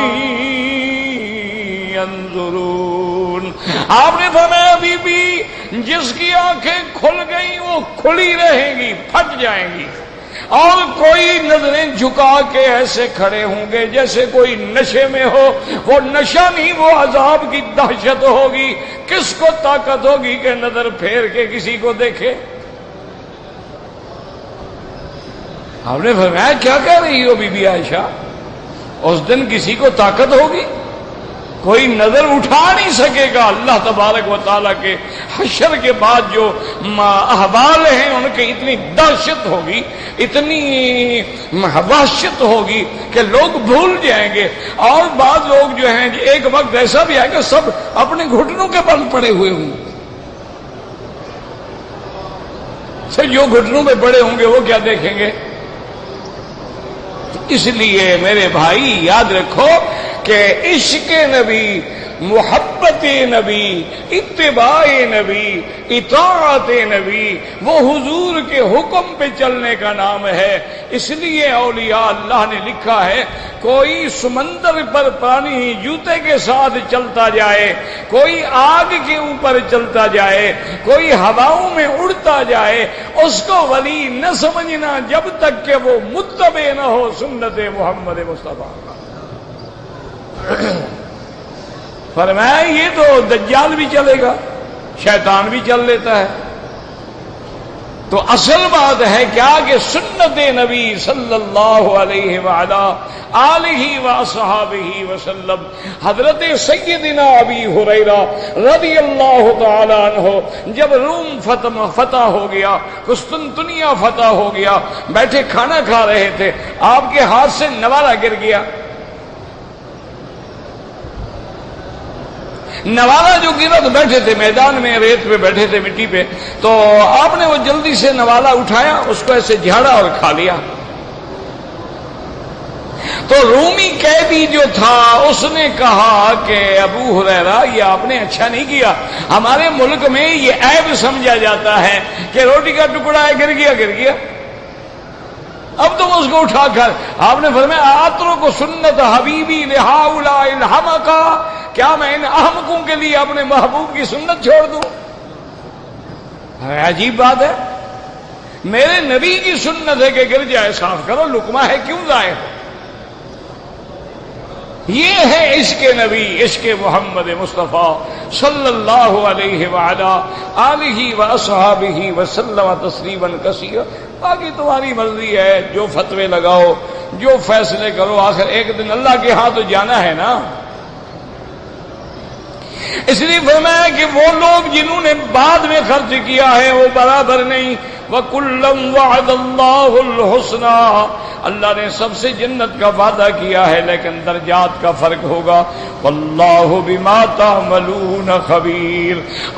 A: يَنظُرُونَ۔ آپ نے فرمایا بی بی جس کی آنکھیں کھل گئیں وہ کھلی رہیں گی، پھٹ جائیں گی، اور کوئی نظریں جھکا کے ایسے کھڑے ہوں گے جیسے کوئی نشے میں ہو۔ وہ نشہ نہیں، وہ عذاب کی دہشت ہوگی۔ کس کو طاقت ہوگی کہ نظر پھیر کے کسی کو دیکھے؟ آپ نے فرمایا کیا کہہ رہی ہو بی بی عائشہ؟ اس دن کسی کو طاقت ہوگی؟ کوئی نظر اٹھا نہیں سکے گا۔ اللہ تبارک و تعالیٰ کے حشر کے بعد جو احوال ہیں ان کی اتنی دہشت ہوگی، اتنی وحشت ہوگی کہ لوگ بھول جائیں گے۔ اور بعض لوگ جو ہیں ایک وقت ایسا بھی ہے کہ سب اپنے گھٹنوں کے بل پڑے ہوئے ہوں گے۔ جو گھٹنوں پہ پڑے ہوں گے وہ کیا دیکھیں گے؟ اس لیے میرے بھائی یاد رکھو کہ عشق نبی، محبت نبی، اتباع نبی، اطاعت نبی وہ حضور کے حکم پہ چلنے کا نام ہے۔ اس لیے اولیاء اللہ نے لکھا ہے کوئی سمندر پر پانی جوتے کے ساتھ چلتا جائے، کوئی آگ کے اوپر چلتا جائے، کوئی ہواؤں میں اڑتا جائے، اس کو ولی نہ سمجھنا جب تک کہ وہ متبع نہ ہو سنت محمد مصطفیٰ۔ فرمایا یہ تو دجال بھی چلے گا، شیطان بھی چل لیتا ہے۔ تو اصل بات ہے کیا کہ سنت نبی صلی اللہ علیہ وآلہ آلہ وصحابہ وسلم۔ حضرت سیدنا ابی ہریرہ رضی اللہ تعالی عنہ جب روم فتح ہو گیا، قسطنطنیہ فتح ہو گیا، بیٹھے کھانا کھا رہے تھے، آپ کے ہاتھ سے نوالہ گر گیا۔ نوالہ جو گرا تو بیٹھے تھے میدان میں، ریت پہ بیٹھے تھے، مٹی پہ، تو آپ نے وہ جلدی سے نوالہ اٹھایا، اس کو ایسے جھاڑا اور کھا لیا۔ تو رومی قیدی جو تھا اس نے کہا کہ ابو ہریرہ یہ آپ نے اچھا نہیں کیا، ہمارے ملک میں یہ عیب سمجھا جاتا ہے کہ روٹی کا ٹکڑا ہے گر گیا، اب تم اس کو اٹھا کر۔ آپ نے فرمایا آترو کو سنت حبیبی لہؤلاء الحمقا، کیا میں ان احمقوں کے لیے اپنے محبوب کی سنت چھوڑ دوں؟ عجیب بات ہے، میرے نبی کی سنت ہے کہ گر جائے صاف کرو، لقمہ ہے کیوں ضائع ہو؟ یہ ہے عشق نبی، عشق محمد مصطفیٰ صلی اللہ علیہ وعلا آلہ واصحابہ وسلم تسلیما کثیرا۔ باقی تمہاری مرضی ہے، جو فتوے لگاؤ، جو فیصلے کرو، آخر ایک دن اللہ کے ہاں تو جانا ہے نا۔ اس لیے فرمایا کہ وہ لوگ جنہوں نے بعد میں خرچ کیا ہے وہ برابر نہیں. وَكُلًّا وَعَدَ اللَّهُ الْحُسْنَىٰ، اللہ نے سب سے جنت کا وعدہ کیا ہے لیکن درجات کا فرق ہوگا. وَاللَّهُ بِمَا تَعْمَلُونَ خَبِيرٌ،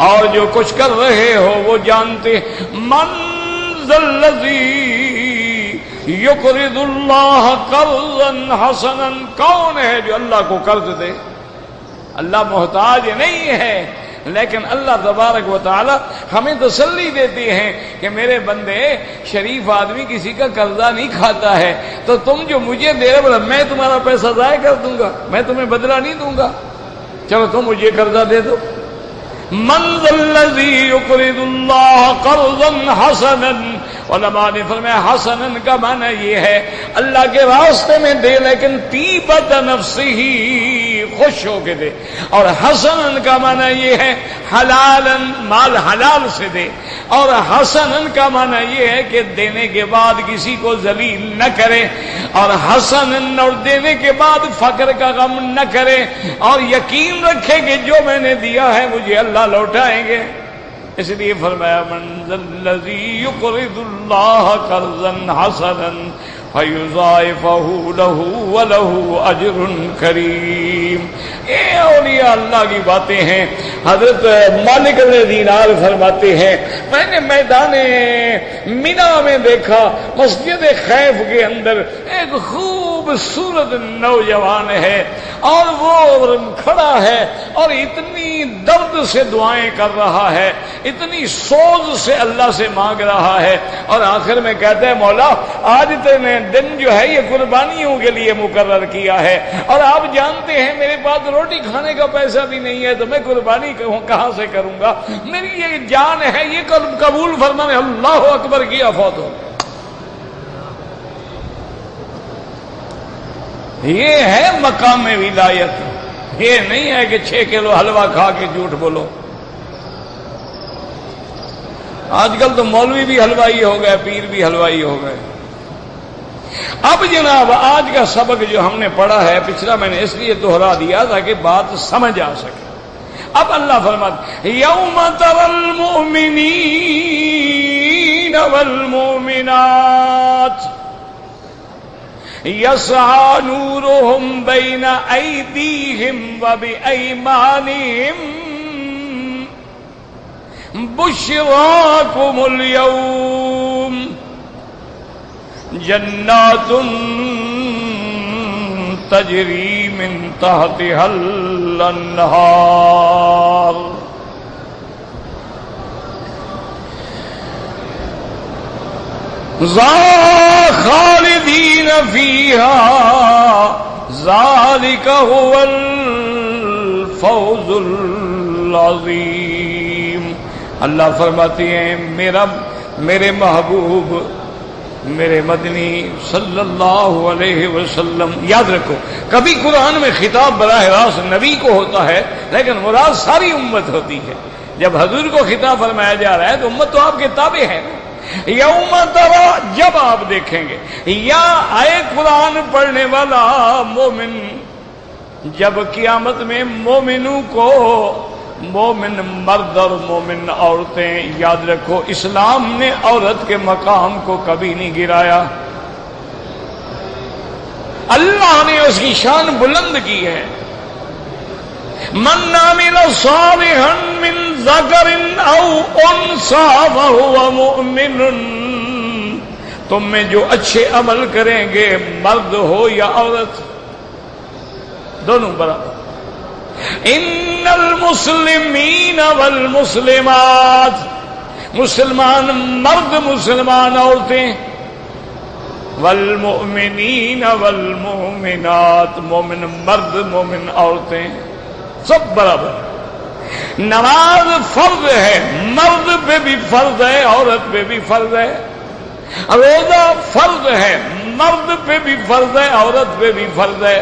A: اور جو کچھ کر رہے ہو وہ جانتے. مَنْ ذَا الَّذِي يُقْرِضُ اللَّهَ قَرْضًا حَسَنًا، کون ہے جو اللہ کو قرض دے؟ اللہ محتاج نہیں ہے، لیکن اللہ تبارک و تعالی ہمیں تسلی دیتے ہیں کہ میرے بندے، شریف آدمی کسی کا قرضہ نہیں کھاتا ہے، تو تم جو مجھے دے رہے ہو میں تمہارا پیسہ ضائع کر دوں گا، میں تمہیں بدلہ نہیں دوں گا، چلو تم مجھے قرضہ دے دو. من ذا الذی یقرض اللہ قرضا حسنا، علماء نے فرمایا حسنا کا معنی یہ ہے اللہ کے راستے میں دے لیکن طیبۃ نفسہ، خوش ہو کے دے، اور حسنا کا معنی یہ ہے حلالا، مال حلال سے دے، اور حسنا کا معنی یہ ہے کہ دینے کے بعد کسی کو ذلیل نہ کرے، اور حسنا اور دینے کے بعد فقر کا غم نہ کرے، اور یقین رکھے کہ جو میں نے دیا ہے مجھے اللہ لوٹائیں گے. اس لیے فرمایا من ذا الذی یقرض اللہ قرضا حسنا فیضاعفہ لہ ولہ اجر کریم. یہ اولیاء اللہ کی باتیں ہیں. حضرت مالک بن دینار فرماتے ہیں میں نے میدان مینا میں دیکھا مسجد خیف کے اندر ایک خوبصورت نوجوان ہے اور وہ کھڑا ہے اور اتنی درد سے دعائیں کر رہا ہے، اتنی سوز سے اللہ سے مانگ رہا ہے، اور آخر میں کہتا ہے مولا آج تینے دن جو ہے یہ قربانیوں کے لیے مقرر کیا ہے، اور آپ جانتے ہیں میرے پاس روٹی کھانے کا پیسہ بھی نہیں ہے تو میں قربانی کہاں سے کروں گا، میری یہ جان ہے یہ قبول فرمانے. اللہ اکبر کیا فوت ہو. یہ ہے مقام ولایت، یہ نہیں ہے کہ 6 کلو حلوہ کھا کے جھوٹ بولو. آج کل تو مولوی بھی حلوائی ہو گئے، پیر بھی حلوائی ہو گئے. اب جناب آج کا سبق جو ہم نے پڑھا ہے، پچھلا میں نے اس لیے دوہرا دیا تاکہ بات سمجھ آ سکے. اب اللہ فرماتے یوم تری المؤمنین والمؤمنات یسعی نورهم بین ایدیہم وبایمانہم بشراکم اليوم جنات تجری من تحتها الانہار خالدین فیہا ذالک هو الفوز العظیم. اللہ فرماتے ہیں میرے محبوب میرے مدنی صلی اللہ علیہ وسلم، یاد رکھو کبھی قرآن میں خطاب براہ راست نبی کو ہوتا ہے لیکن مراد ساری امت ہوتی ہے. جب حضور کو خطاب فرمایا جا رہا ہے تو امت تو آپ کے تابع ہے. یوم ترا، جب آپ دیکھیں گے، یا آئے قرآن پڑھنے والا مومن، جب قیامت میں مومنوں کو، مومن مرد اور مومن عورتیں، یاد رکھو اسلام نے عورت کے مقام کو کبھی نہیں گرایا، اللہ نے اس کی شان بلند کی ہے. من عمل صالحا من ذکر او انثى وهو مؤمن، تم میں جو اچھے عمل کریں گے مرد ہو یا عورت، دونوں برابر. ان المسلمین والمسلمات، مسلمان مرد مسلمان عورتیں، والمؤمنین والمؤمنات، مومن مرد مومن عورتیں، سب برابر. نماز فرض ہے، مرد پہ بھی فرض ہے عورت پہ بھی فرض ہے. روزہ فرض ہے، مرد پہ بھی فرض ہے عورت پہ بھی فرض ہے.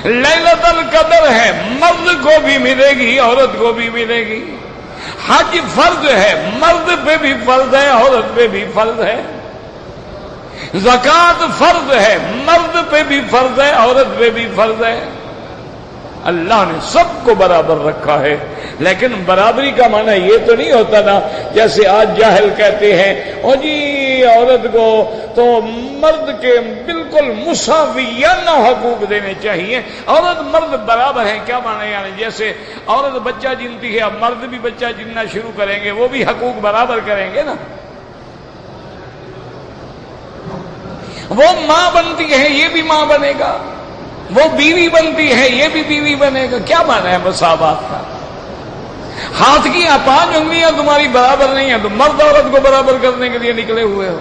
A: لیلۃ القدر ہے، مرد کو بھی ملے گی عورت کو بھی ملے گی. حج فرض ہے، مرد پہ بھی فرض ہے عورت پہ بھی فرض ہے. زکوٰۃ فرض ہے، مرد پہ بھی فرض ہے عورت پہ بھی فرض ہے. اللہ نے سب کو برابر رکھا ہے، لیکن برابری کا معنی یہ تو نہیں ہوتا نا جیسے آج جاہل کہتے ہیں او جی عورت کو تو مرد کے بالکل مساویانہ حقوق دینے چاہیے، عورت مرد برابر ہیں، کیا معنی؟ یعنی جیسے عورت بچہ جنتی ہے، اب مرد بھی بچہ جننا شروع کریں گے، وہ بھی حقوق برابر کریں گے نا۔ وہ ماں بنتی ہے یہ بھی ماں بنے گا، وہ بیوی بنتی ہے یہ بھی بیوی بنے گا، کیا معنی ہے مساوات کا؟ ہاتھ کی 5 انگلیاں تمہاری برابر نہیں ہیں تو مرد عورت کو برابر کرنے کے لیے نکلے ہوئے ہو۔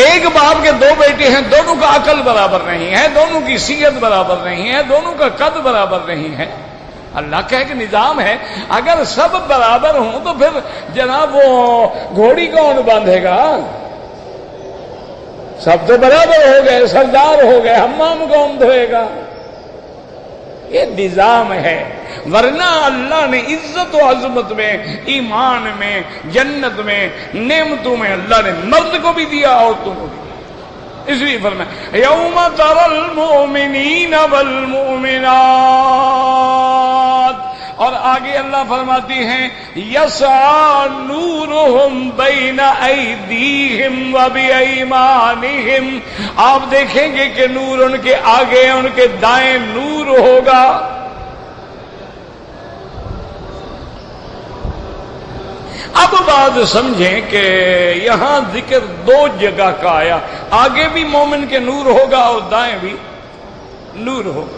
A: ایک باپ کے 2 بیٹے ہیں، دونوں کا عقل برابر نہیں ہے، دونوں کی صحت برابر نہیں ہے، دونوں کا قد برابر نہیں ہے۔ اللہ کا ایک نظام ہے، اگر سب برابر ہوں تو پھر جناب وہ گھوڑی کون باندھے گا؟ سب تو برابر ہو گئے، سردار ہو گئے، حمام کون دھوئے گا؟ یہ نظام ہے، ورنہ اللہ نے عزت و عظمت میں، ایمان میں، جنت میں، نعمتوں میں اللہ نے مرد کو بھی دیا عورتوں کو بھی دیا۔ اس لیے فرمایا یوم تری المؤمنین والمؤمنات، اور آگے اللہ فرماتی ہیں یسعی نورہم بین ایدیہم وبایمانہم، آپ دیکھیں گے کہ نور ان کے آگے ان کے دائیں نور ہوگا۔ اب بات سمجھیں کہ یہاں ذکر 2 جگہ کا آیا، آگے بھی مومن کے نور ہوگا اور دائیں بھی نور ہوگا،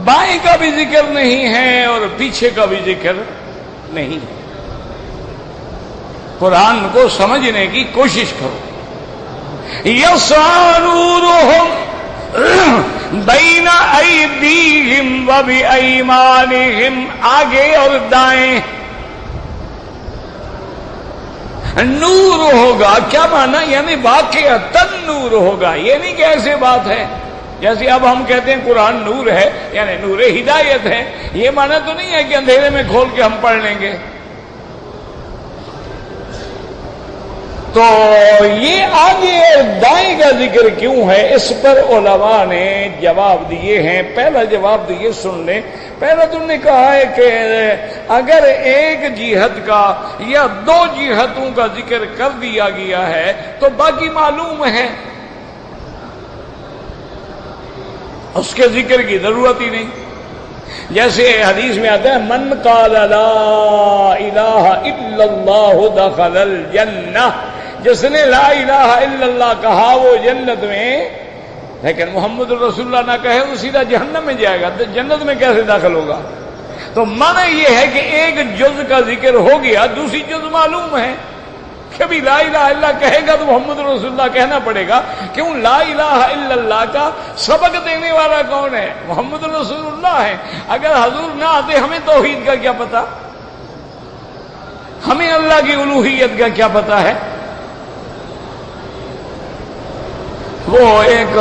A: بائیں کا بھی ذکر نہیں ہے اور پیچھے کا بھی ذکر نہیں ہے۔ قرآن کو سمجھنے کی کوشش کرو۔ یسعی نورہم بین ایدیہم وبایمانہم، آگے اور دائیں نور ہوگا، کیا معنی؟ یعنی واقعتاً نور ہوگا، یہ نہیں کہ ایسے بات ہے جیسے اب ہم کہتے ہیں قرآن نور ہے یعنی نور ہدایت ہے، یہ معنی تو نہیں ہے کہ اندھیرے میں کھول کے ہم پڑھ لیں گے۔ تو یہ آگے اور دائیں کا ذکر کیوں ہے، اس پر علماء نے جواب دیے ہیں۔ پہلا جواب تو یہ سن لیں، پہلا تم نے کہا ہے کہ اگر ایک جہت کا یا 2 جہتوں کا ذکر کر دیا گیا ہے تو باقی معلوم ہے، اس کے ذکر کی ضرورت ہی نہیں۔ جیسے حدیث میں آتا ہے من قال لا الہ الا اللہ دخل الجنہ، جس نے لا الہ الا اللہ کہا وہ جنت میں، لیکن محمد رسول اللہ نہ کہے تو سیدھا جہنم میں جائے گا، تو جنت میں کیسے داخل ہوگا؟ تو معنی یہ ہے کہ ایک جز کا ذکر ہو گیا، دوسری جز معلوم ہے۔ کبھی لا الہ الا اللہ کہے گا تو محمد رسول اللہ کہنا پڑے گا، کیوں؟ لا الہ الا اللہ کا سبق دینے والا کون ہے؟ محمد رسول اللہ ہے۔ اگر حضور نہ آتے ہمیں توحید کا کیا پتا، ہمیں اللہ کی الوہیت کا کیا پتا ہے؟ وہ ایک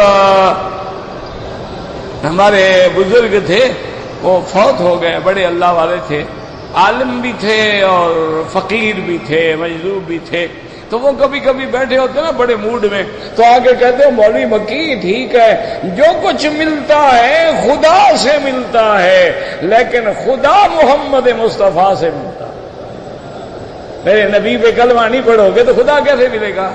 A: ہمارے بزرگ تھے، وہ فوت ہو گئے، بڑے اللہ والے تھے، عالم بھی تھے اور فقیر بھی تھے، مجذوب بھی تھے۔ تو وہ کبھی کبھی بیٹھے ہوتے نا بڑے موڈ میں، تو آگے کہتے ہیں مولوی مکی ٹھیک ہے، جو کچھ ملتا ہے خدا سے ملتا ہے، لیکن خدا محمد مصطفیٰ سے ملتا ہے۔ میرے نبی پہ کلمہ نہیں پڑھو گے تو خدا کیسے ملے گا؟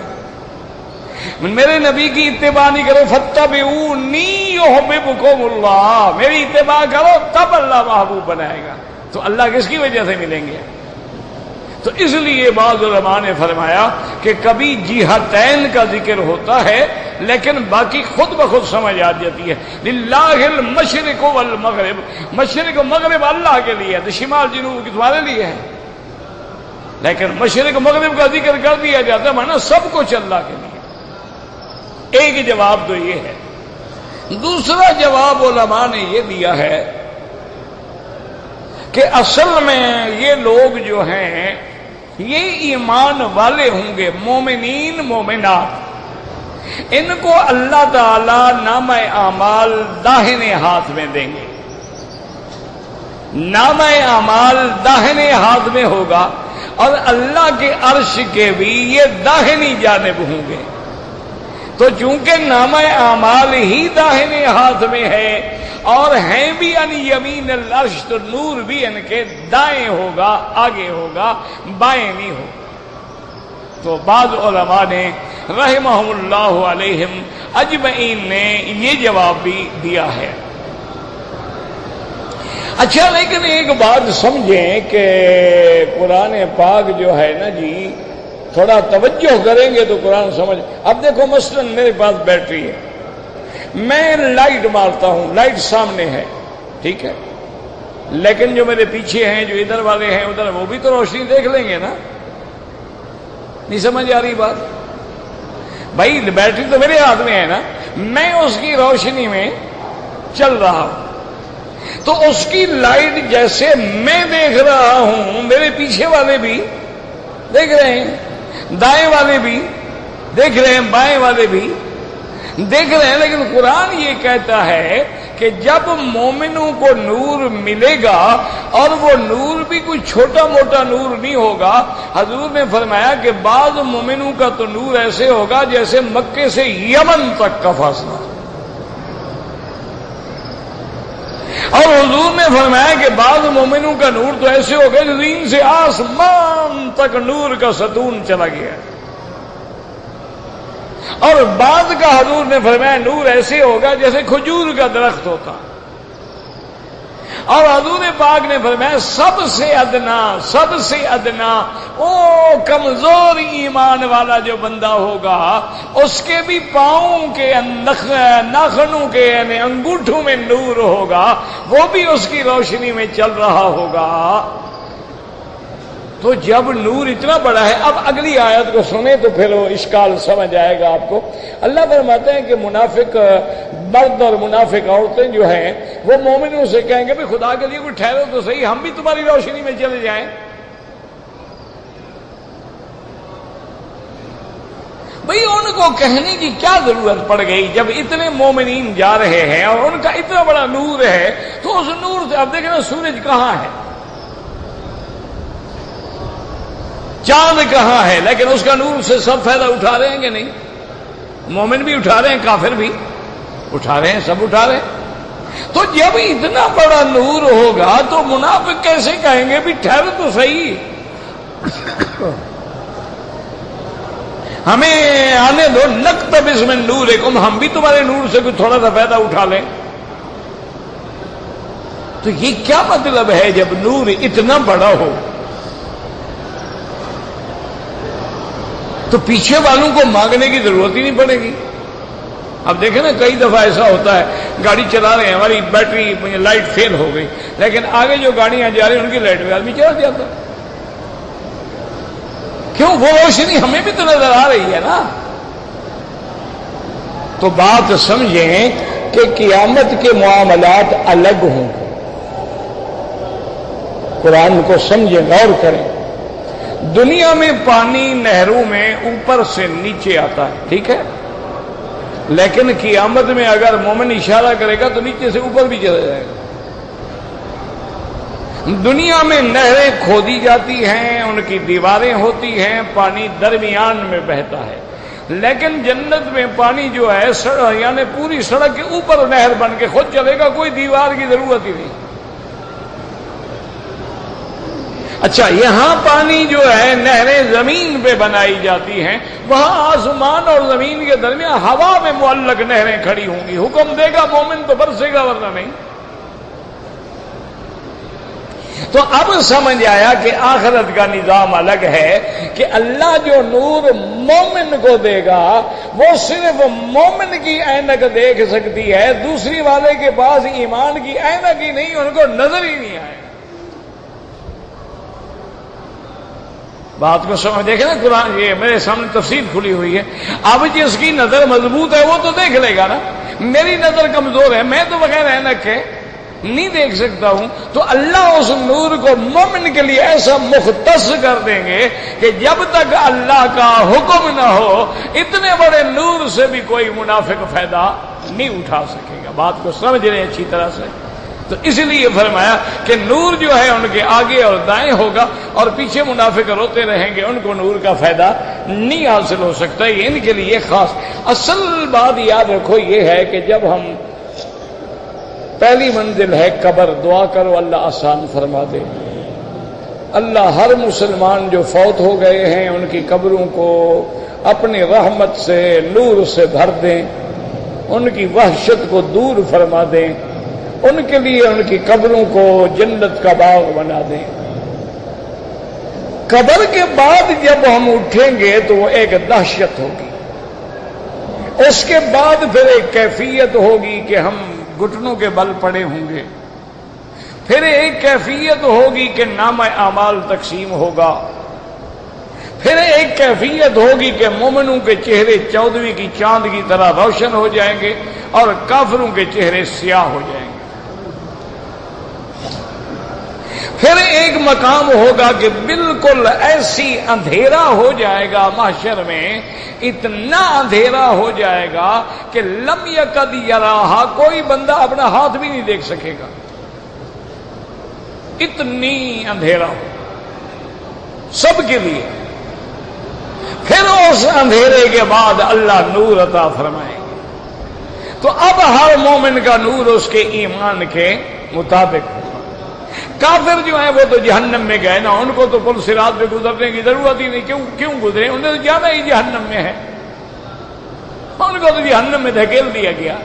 A: میرے نبی کی اتباع نہیں کرو، فاتبعونی یحببکم اللہ، میری اتباع کرو تب اللہ محبوب بنائے گا۔ تو اللہ کس کی وجہ سے ملیں گے؟ تو اس لیے بعض علماء نے فرمایا کہ کبھی جہتین کا ذکر ہوتا ہے لیکن باقی خود بخود سمجھ آ جاتی ہے۔ للہ المشرق والمغرب، مشرق و مغرب اللہ کے لیے ہے، تو شمال جنوب تمہارے لیے ہے، لیکن مشرق مغرب کا ذکر کر دیا جاتا ہے مانا سب کچھ اللہ کے لیے۔ ایک جواب تو یہ ہے۔ دوسرا جواب علماء نے یہ دیا ہے کہ اصل میں یہ لوگ جو ہیں یہ ایمان والے ہوں گے، مومنین مومنات، ان کو اللہ تعالی نامہ اعمال داہنے ہاتھ میں دیں گے، نامہ اعمال داہنے ہاتھ میں ہوگا، اور اللہ کے عرش کے بھی یہ داہنی جانب ہوں گے۔ تو چونکہ نامہ اعمال ہی داہنے ہاتھ میں ہے اور ہیں بھی ان یمین العرش، تو نور بھی ان کے دائیں ہوگا، آگے ہوگا، بائیں نہیں ہوگا۔ تو بعض علماء نے رحمہم اللہ علیہم اجمعین نے یہ جواب بھی دیا ہے۔ اچھا، لیکن ایک بات سمجھیں کہ قرآن پاک جو ہے نا جی، تھوڑا توجہ کریں گے تو قرآن سمجھ۔ اب دیکھو مثلا میرے پاس بیٹری ہے، میں لائٹ مارتا ہوں، لائٹ سامنے ہے، ٹھیک ہے، لیکن جو میرے پیچھے ہیں، جو ادھر والے ہیں ادھر، وہ بھی تو روشنی دیکھ لیں گے نا؟ نہیں سمجھ آ رہی بات؟ بھائی بیٹری تو میرے ہاتھ میں ہے نا، میں اس کی روشنی میں چل رہا ہوں، تو اس کی لائٹ جیسے میں دیکھ رہا ہوں، میرے پیچھے والے بھی دیکھ رہے ہیں، دائیں والے بھی دیکھ رہے ہیں، بائیں والے بھی دیکھ رہے ہیں۔ لیکن قرآن یہ کہتا ہے کہ جب مومنوں کو نور ملے گا، اور وہ نور بھی کوئی چھوٹا موٹا نور نہیں ہوگا، حضور نے فرمایا کہ بعض مومنوں کا تو نور ایسے ہوگا جیسے مکے سے یمن تک کا فاصلہ، اور حضور نے فرمایا کہ بعض مومنوں کا نور تو ایسے ہوگا کہ زمین سے آسمان تک نور کا ستون چلا گیا، اور بعض کا حضور نے فرمایا نور ایسے ہوگا جیسے کھجور کا درخت ہوتا، اور حضور پاک نے فرمایا سب سے ادنا او کمزور ایمان والا جو بندہ ہوگا، اس کے بھی پاؤں کے ناخنوں کے یعنی انگوٹھوں میں نور ہوگا، وہ بھی اس کی روشنی میں چل رہا ہوگا۔ تو جب نور اتنا بڑا ہے، اب اگلی آیت کو سنیں تو پھر وہ اشکال سمجھ آئے گا آپ کو۔ اللہ فرماتے ہیں کہ منافق مرد اور منافق عورتیں جو ہیں وہ مومنوں سے کہیں گے بھی خدا کے لیے کوئی ٹھہرو تو صحیح، ہم بھی تمہاری روشنی میں چلے جائیں۔ بھئی ان کو کہنے کی کیا ضرورت پڑ گئی جب اتنے مومنین جا رہے ہیں اور ان کا اتنا بڑا نور ہے، تو اس نور سے اب دیکھیں نا سورج کہاں ہے، چاند کہاں ہے، لیکن اس کا نور سے سب فائدہ اٹھا رہے ہیں کہ نہیں؟ مومن بھی اٹھا رہے ہیں، کافر بھی اٹھا رہے ہیں، سب اٹھا رہے ہیں۔ تو جب اتنا بڑا نور ہوگا تو منافق کیسے کہیں گے بھی ٹھہر تو صحیح، ہمیں آنے دو، نقتبس من نورکم، ہم بھی تمہارے نور سے کوئی تھوڑا سا فائدہ اٹھا لیں۔ تو یہ کیا مطلب ہے جب نور اتنا بڑا ہو تو پیچھے والوں کو مانگنے کی ضرورت ہی نہیں پڑے گی۔ اب دیکھیں نا کئی دفعہ ایسا ہوتا ہے، گاڑی چلا رہے ہیں، ہماری بیٹری لائٹ فیل ہو گئی، لیکن آگے جو گاڑیاں جا رہی ہیں ان کی لائٹ پہ آدمی چلا جاتا، کیوں؟ وہ روشنی ہمیں بھی تو نظر آ رہی ہے نا۔ تو بات سمجھیں کہ قیامت کے معاملات الگ ہوں، قرآن کو سمجھیں، غور کریں۔ دنیا میں پانی نہروں میں اوپر سے نیچے آتا ہے، ٹھیک ہے، لیکن قیامت میں اگر مومن اشارہ کرے گا تو نیچے سے اوپر بھی چلا جائے گا۔ دنیا میں نہریں کھودی جاتی ہیں، ان کی دیواریں ہوتی ہیں، پانی درمیان میں بہتا ہے، لیکن جنت میں پانی جو ہے یعنی پوری سڑک کے اوپر نہر بن کے خود چلے گا، کوئی دیوار کی ضرورت ہی نہیں۔ اچھا، یہاں پانی جو ہے نہریں زمین پہ بنائی جاتی ہیں، وہاں آسمان اور زمین کے درمیان ہوا میں معلق نہریں کھڑی ہوں گی، حکم دے گا مومن تو برسے گا ورنہ نہیں۔ تو اب سمجھ آیا کہ آخرت کا نظام الگ ہے، کہ اللہ جو نور مومن کو دے گا وہ صرف مومن کی اینک دیکھ سکتی ہے، دوسری والے کے پاس ایمان کی اینک ہی نہیں، ان کو نظر ہی نہیں آئے۔ بات کو سمجھ دیکھیں نا، قرآن یہ میرے سامنے تفسیر کھلی ہوئی ہے، اب جس کی نظر مضبوط ہے وہ تو دیکھ لے گا نا، میری نظر کمزور ہے، میں تو بغیر اینک کے نہیں دیکھ سکتا ہوں، تو اللہ اس نور کو مومن کے لیے ایسا مختص کر دیں گے کہ جب تک اللہ کا حکم نہ ہو اتنے بڑے نور سے بھی کوئی منافق فائدہ نہیں اٹھا سکے گا۔ بات کو سمجھ رہے ہیں اچھی طرح سے؟ تو اس لیے فرمایا کہ نور جو ہے ان کے آگے اور دائیں ہوگا، اور پیچھے منافق روتے رہیں گے، ان کو نور کا فائدہ نہیں حاصل ہو سکتا. یہ ان کے لیے خاص. اصل بات یاد رکھو یہ ہے کہ جب ہم پہلی منزل ہے قبر، دعا کرو اللہ آسان فرما دے. اللہ ہر مسلمان جو فوت ہو گئے ہیں ان کی قبروں کو اپنی رحمت سے نور سے بھر دیں، ان کی وحشت کو دور فرما دیں، ان کے لیے ان کی قبروں کو جنت کا باغ بنا دیں. قبر کے بعد جب ہم اٹھیں گے تو وہ ایک دہشت ہوگی. اس کے بعد پھر ایک کیفیت ہوگی کہ ہم گھٹنوں کے بل پڑے ہوں گے. پھر ایک کیفیت ہوگی کہ نامہ اعمال تقسیم ہوگا. پھر ایک کیفیت ہوگی کہ مومنوں کے چہرے 14ویں کی چاند کی طرح روشن ہو جائیں گے اور کافروں کے چہرے سیاہ ہو جائیں گے. پھر ایک مقام ہوگا کہ بالکل ایسی اندھیرا ہو جائے گا محشر میں، اتنا اندھیرا ہو جائے گا کہ لم یکد یراہا، کوئی بندہ اپنا ہاتھ بھی نہیں دیکھ سکے گا، اتنی اندھیرا ہو سب کے لیے. پھر اس اندھیرے کے بعد اللہ نور عطا فرمائے گے. تو اب ہر مومن کا نور اس کے ایمان کے مطابق ہوگا. کافر جو ہیں وہ تو جہنم میں گئے نا، ان کو تو پل صراط پہ گزرنے کی ضرورت ہی نہیں. کیوں گزرے؟ انہیں تو جانا ہی جہنم میں ہے، ان کو تو جہنم میں دھکیل دیا گیا.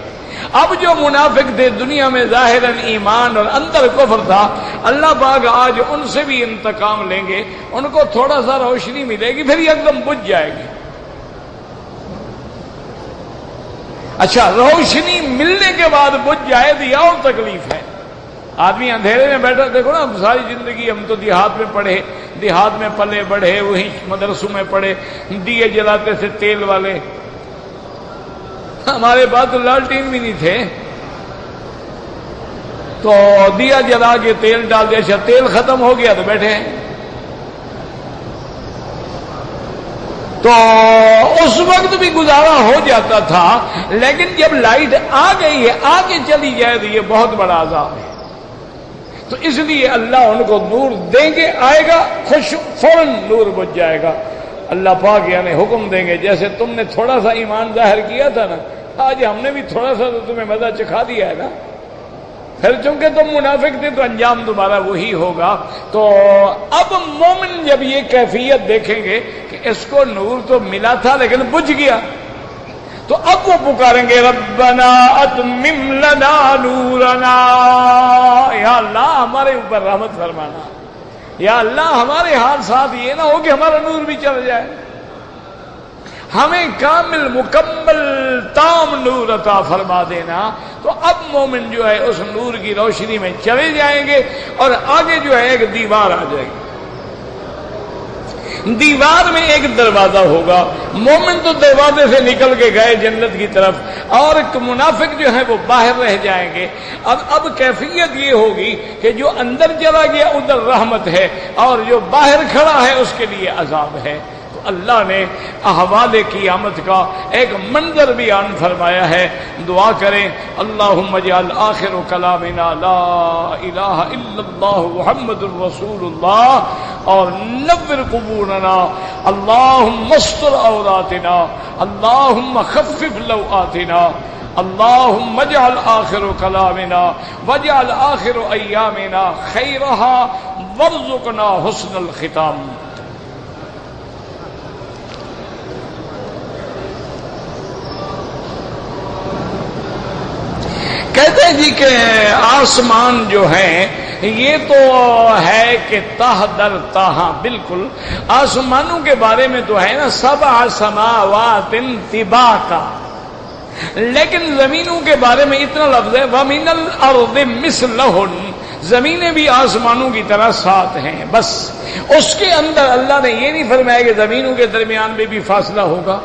A: اب جو منافق تھے دنیا میں ظاہراً ایمان اور اندر کفر تھا، اللہ پاک آج ان سے بھی انتقام لیں گے. ان کو تھوڑا سا روشنی ملے گی، پھر ایک دم بجھ جائے گی. اچھا، روشنی ملنے کے بعد بجھ جائے تو یہ اور تکلیف ہے. آدمی اندھیرے میں بیٹھا، دیکھو نا ساری زندگی ہم تو دیہات میں پڑھے، دیہات میں پلے بڑھے، وہیں مدرسوں میں پڑھے، دیے جلاتے تھے تیل والے. ہمارے پاس تو لالٹین بھی نہیں تھے، تو دیا جلا کے تیل ڈال دیا. اچھا تیل ختم ہو گیا تو بیٹھے ہیں. تو اس وقت بھی گزارا ہو جاتا تھا، لیکن جب لائٹ آ گئی ہے، آگے چلی جائے تو یہ بہت بڑا عذاب ہے. تو اس لیے اللہ ان کو نور دیں گے، آئے گا خوش، فوراً نور بجھ جائے گا. اللہ پاک یعنی حکم دیں گے، جیسے تم نے تھوڑا سا ایمان ظاہر کیا تھا نا، آج ہم نے بھی تھوڑا سا تو تمہیں مزہ چکھا دیا ہے نا. پھر چونکہ تم منافق تھے تو انجام دوبارہ وہی ہوگا. تو اب مومن جب یہ کیفیت دیکھیں گے کہ اس کو نور تو ملا تھا لیکن بجھ گیا، تو اب وہ پکاریں گے ربنا اتمم لنا نورنا، یا اللہ ہمارے اوپر رحمت فرمانا، یا اللہ ہمارے ہاتھ ساتھ یہ نہ ہو کہ ہمارا نور بھی چل جائے، ہمیں کامل مکمل تام نور عطا فرما دینا. تو اب مومن جو ہے اس نور کی روشنی میں چلے جائیں گے اور آگے جو ہے ایک دیوار آ جائے گی. دیوار میں ایک دروازہ ہوگا. مومن تو دروازے سے نکل کے گئے جنت کی طرف، اور منافق جو ہے وہ باہر رہ جائیں گے. اب کیفیت یہ ہوگی کہ جو اندر چلا گیا ادھر رحمت ہے، اور جو باہر کھڑا ہے اس کے لیے عذاب ہے. تو اللہ نے احوال قیامت کا ایک منظر بیان فرمایا ہے. دعا کریں اللہم اجعل آخر کلامنا لا الہ الا اللہ محمد الرسول اللہ، اور نور قبورنا، اللہم استر عوراتنا، اللہم خفف لوآتنا، اللہم اجعل آخر کلامنا واجعل آخر ایامنا خیرہا وارزقنا حسن الختام. کہتے ہیں جی کہ آسمان جو ہیں یہ تو ہے کہ تہ در تہاں، بالکل آسمانوں کے بارے میں تو ہے نا سبع سماوات طباقا، لیکن زمینوں کے بارے میں اتنا لفظ ہے وَمِنَ الْأَرْضِ مِثْلَهُنَّ، زمینیں بھی آسمانوں کی طرح ساتھ ہیں. بس اس کے اندر اللہ نے یہ نہیں فرمایا کہ زمینوں کے درمیان میں بھی فاصلہ ہوگا.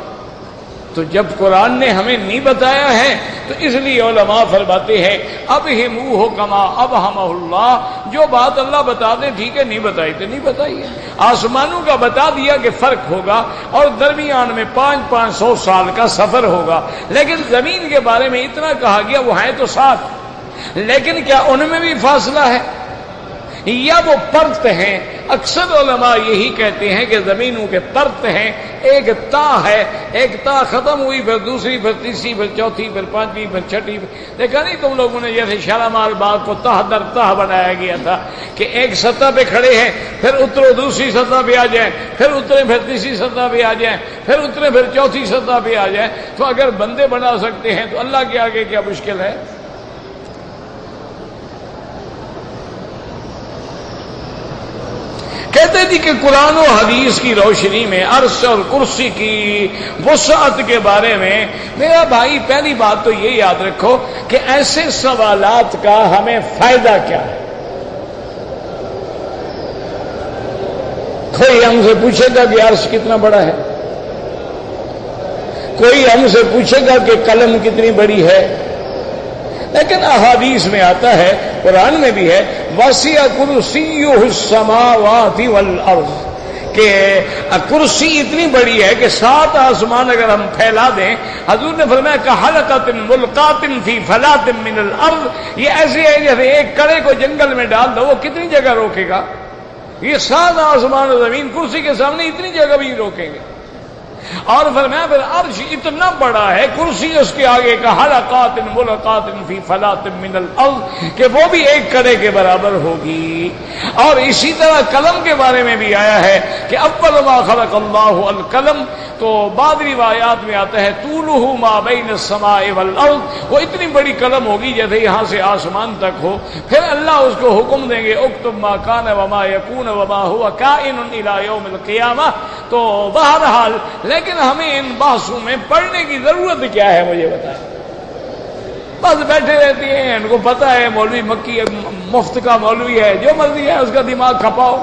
A: تو جب قرآن نے ہمیں نہیں بتایا ہے تو اس لیے علماء فرماتے ہیں اب ہموہ کما اب ہم اللہ، جو بات اللہ بتا دے ٹھیک ہے، نہیں بتائی تو نہیں بتائی ہے. آسمانوں کا بتا دیا کہ فرق ہوگا اور درمیان میں 500 سال کا سفر ہوگا، لیکن زمین کے بارے میں اتنا کہا گیا وہ ہیں تو ساتھ، لیکن کیا ان میں بھی فاصلہ ہے؟ یا وہ پرت ہیں. اکثر علماء یہی کہتے ہیں کہ زمینوں کے پرت ہیں. ایک تا ہے، ایک تا ختم ہوئی، پھر دوسری، پھر تیسری، پھر چوتھی، پھر پانچویں، پھر چھٹی. دیکھا نہیں تم لوگوں نے جیسے شالامار باغ کو تہ در تہ بنایا گیا تھا کہ ایک سطح پہ کھڑے ہیں، پھر اترو دوسری سطح پہ آ جائیں، پھر اترے پھر تیسری سطح پہ آ جائیں، پھر اترے پھر چوتھی سطح پہ آ جائیں. تو اگر بندے بنا سکتے ہیں تو اللہ کے آگے کیا مشکل ہے؟ کہتے جی کہ قرآن و حدیث کی روشنی میں عرش اور کرسی کی وسعت کے بارے میں میرا بھائی پہلی بات تو یہ یاد رکھو کہ ایسے سوالات کا ہمیں فائدہ کیا ہے. کوئی ہم سے پوچھے گا کہ عرش کتنا بڑا ہے، کوئی ہم سے پوچھے گا کہ قلم کتنی بڑی ہے. لیکن احادیث میں آتا ہے، قرآن میں بھی ہے، وسع کرسیہ السماوات والارض، کہ کرسی اتنی بڑی ہے کہ 7 آسمان اگر ہم پھیلا دیں، حضور نے فرمایا کہ حلقۃ ملقاۃ فی فلاۃ من الارض، یہ ایسے ہے جیسے ایک کڑے کو جنگل میں ڈال دو، وہ کتنی جگہ روکے گا؟ یہ 7 آسمان و زمین کرسی کے سامنے اتنی جگہ بھی روکیں گے. اور فرمایا پھر عرش اتنا بڑا ہے، کرسی اس کے آگے کا حلقات ملقات فی فلاۃ من الارض، کہ وہ بھی ایک کڑے کے برابر ہوگی. اور اسی طرح قلم کے بارے میں بھی آیا ہے کہ اول ما خلق اللہ القلم، تو بعض روایات میں آتا ہے طولہ ما بین السماء والارض، وہ اتنی بڑی قلم ہوگی جیسے یہاں سے آسمان تک ہو. پھر اللہ اس کو حکم دیں گے اکتب ما کان وما یکون وما هو کائن الی یوم القیامہ. تو بہرحال لیکن ہمیں ان بحثوں میں پڑھنے کی ضرورت کیا ہے مجھے بتائیں؟ بس بیٹھے رہتی ہیں، ان کو پتہ ہے مولوی مکی مفت کا مولوی ہے، جو مرضی ہے اس کا دماغ کھپاؤ.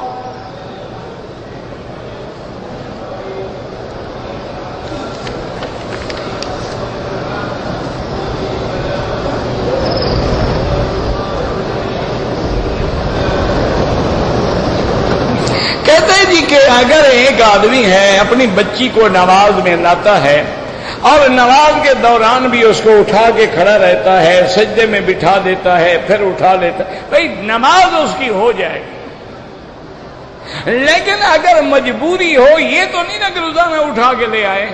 A: کہ اگر ایک آدمی ہے اپنی بچی کو نماز میں لاتا ہے اور نماز کے دوران بھی اس کو اٹھا کے کھڑا رہتا ہے، سجدے میں بٹھا دیتا ہے، پھر اٹھا لیتا ہے، بھائی نماز اس کی ہو جائے گی. لیکن اگر مجبوری ہو، یہ تو نہیں نا کہ روزانہ اٹھا کے لے آئے.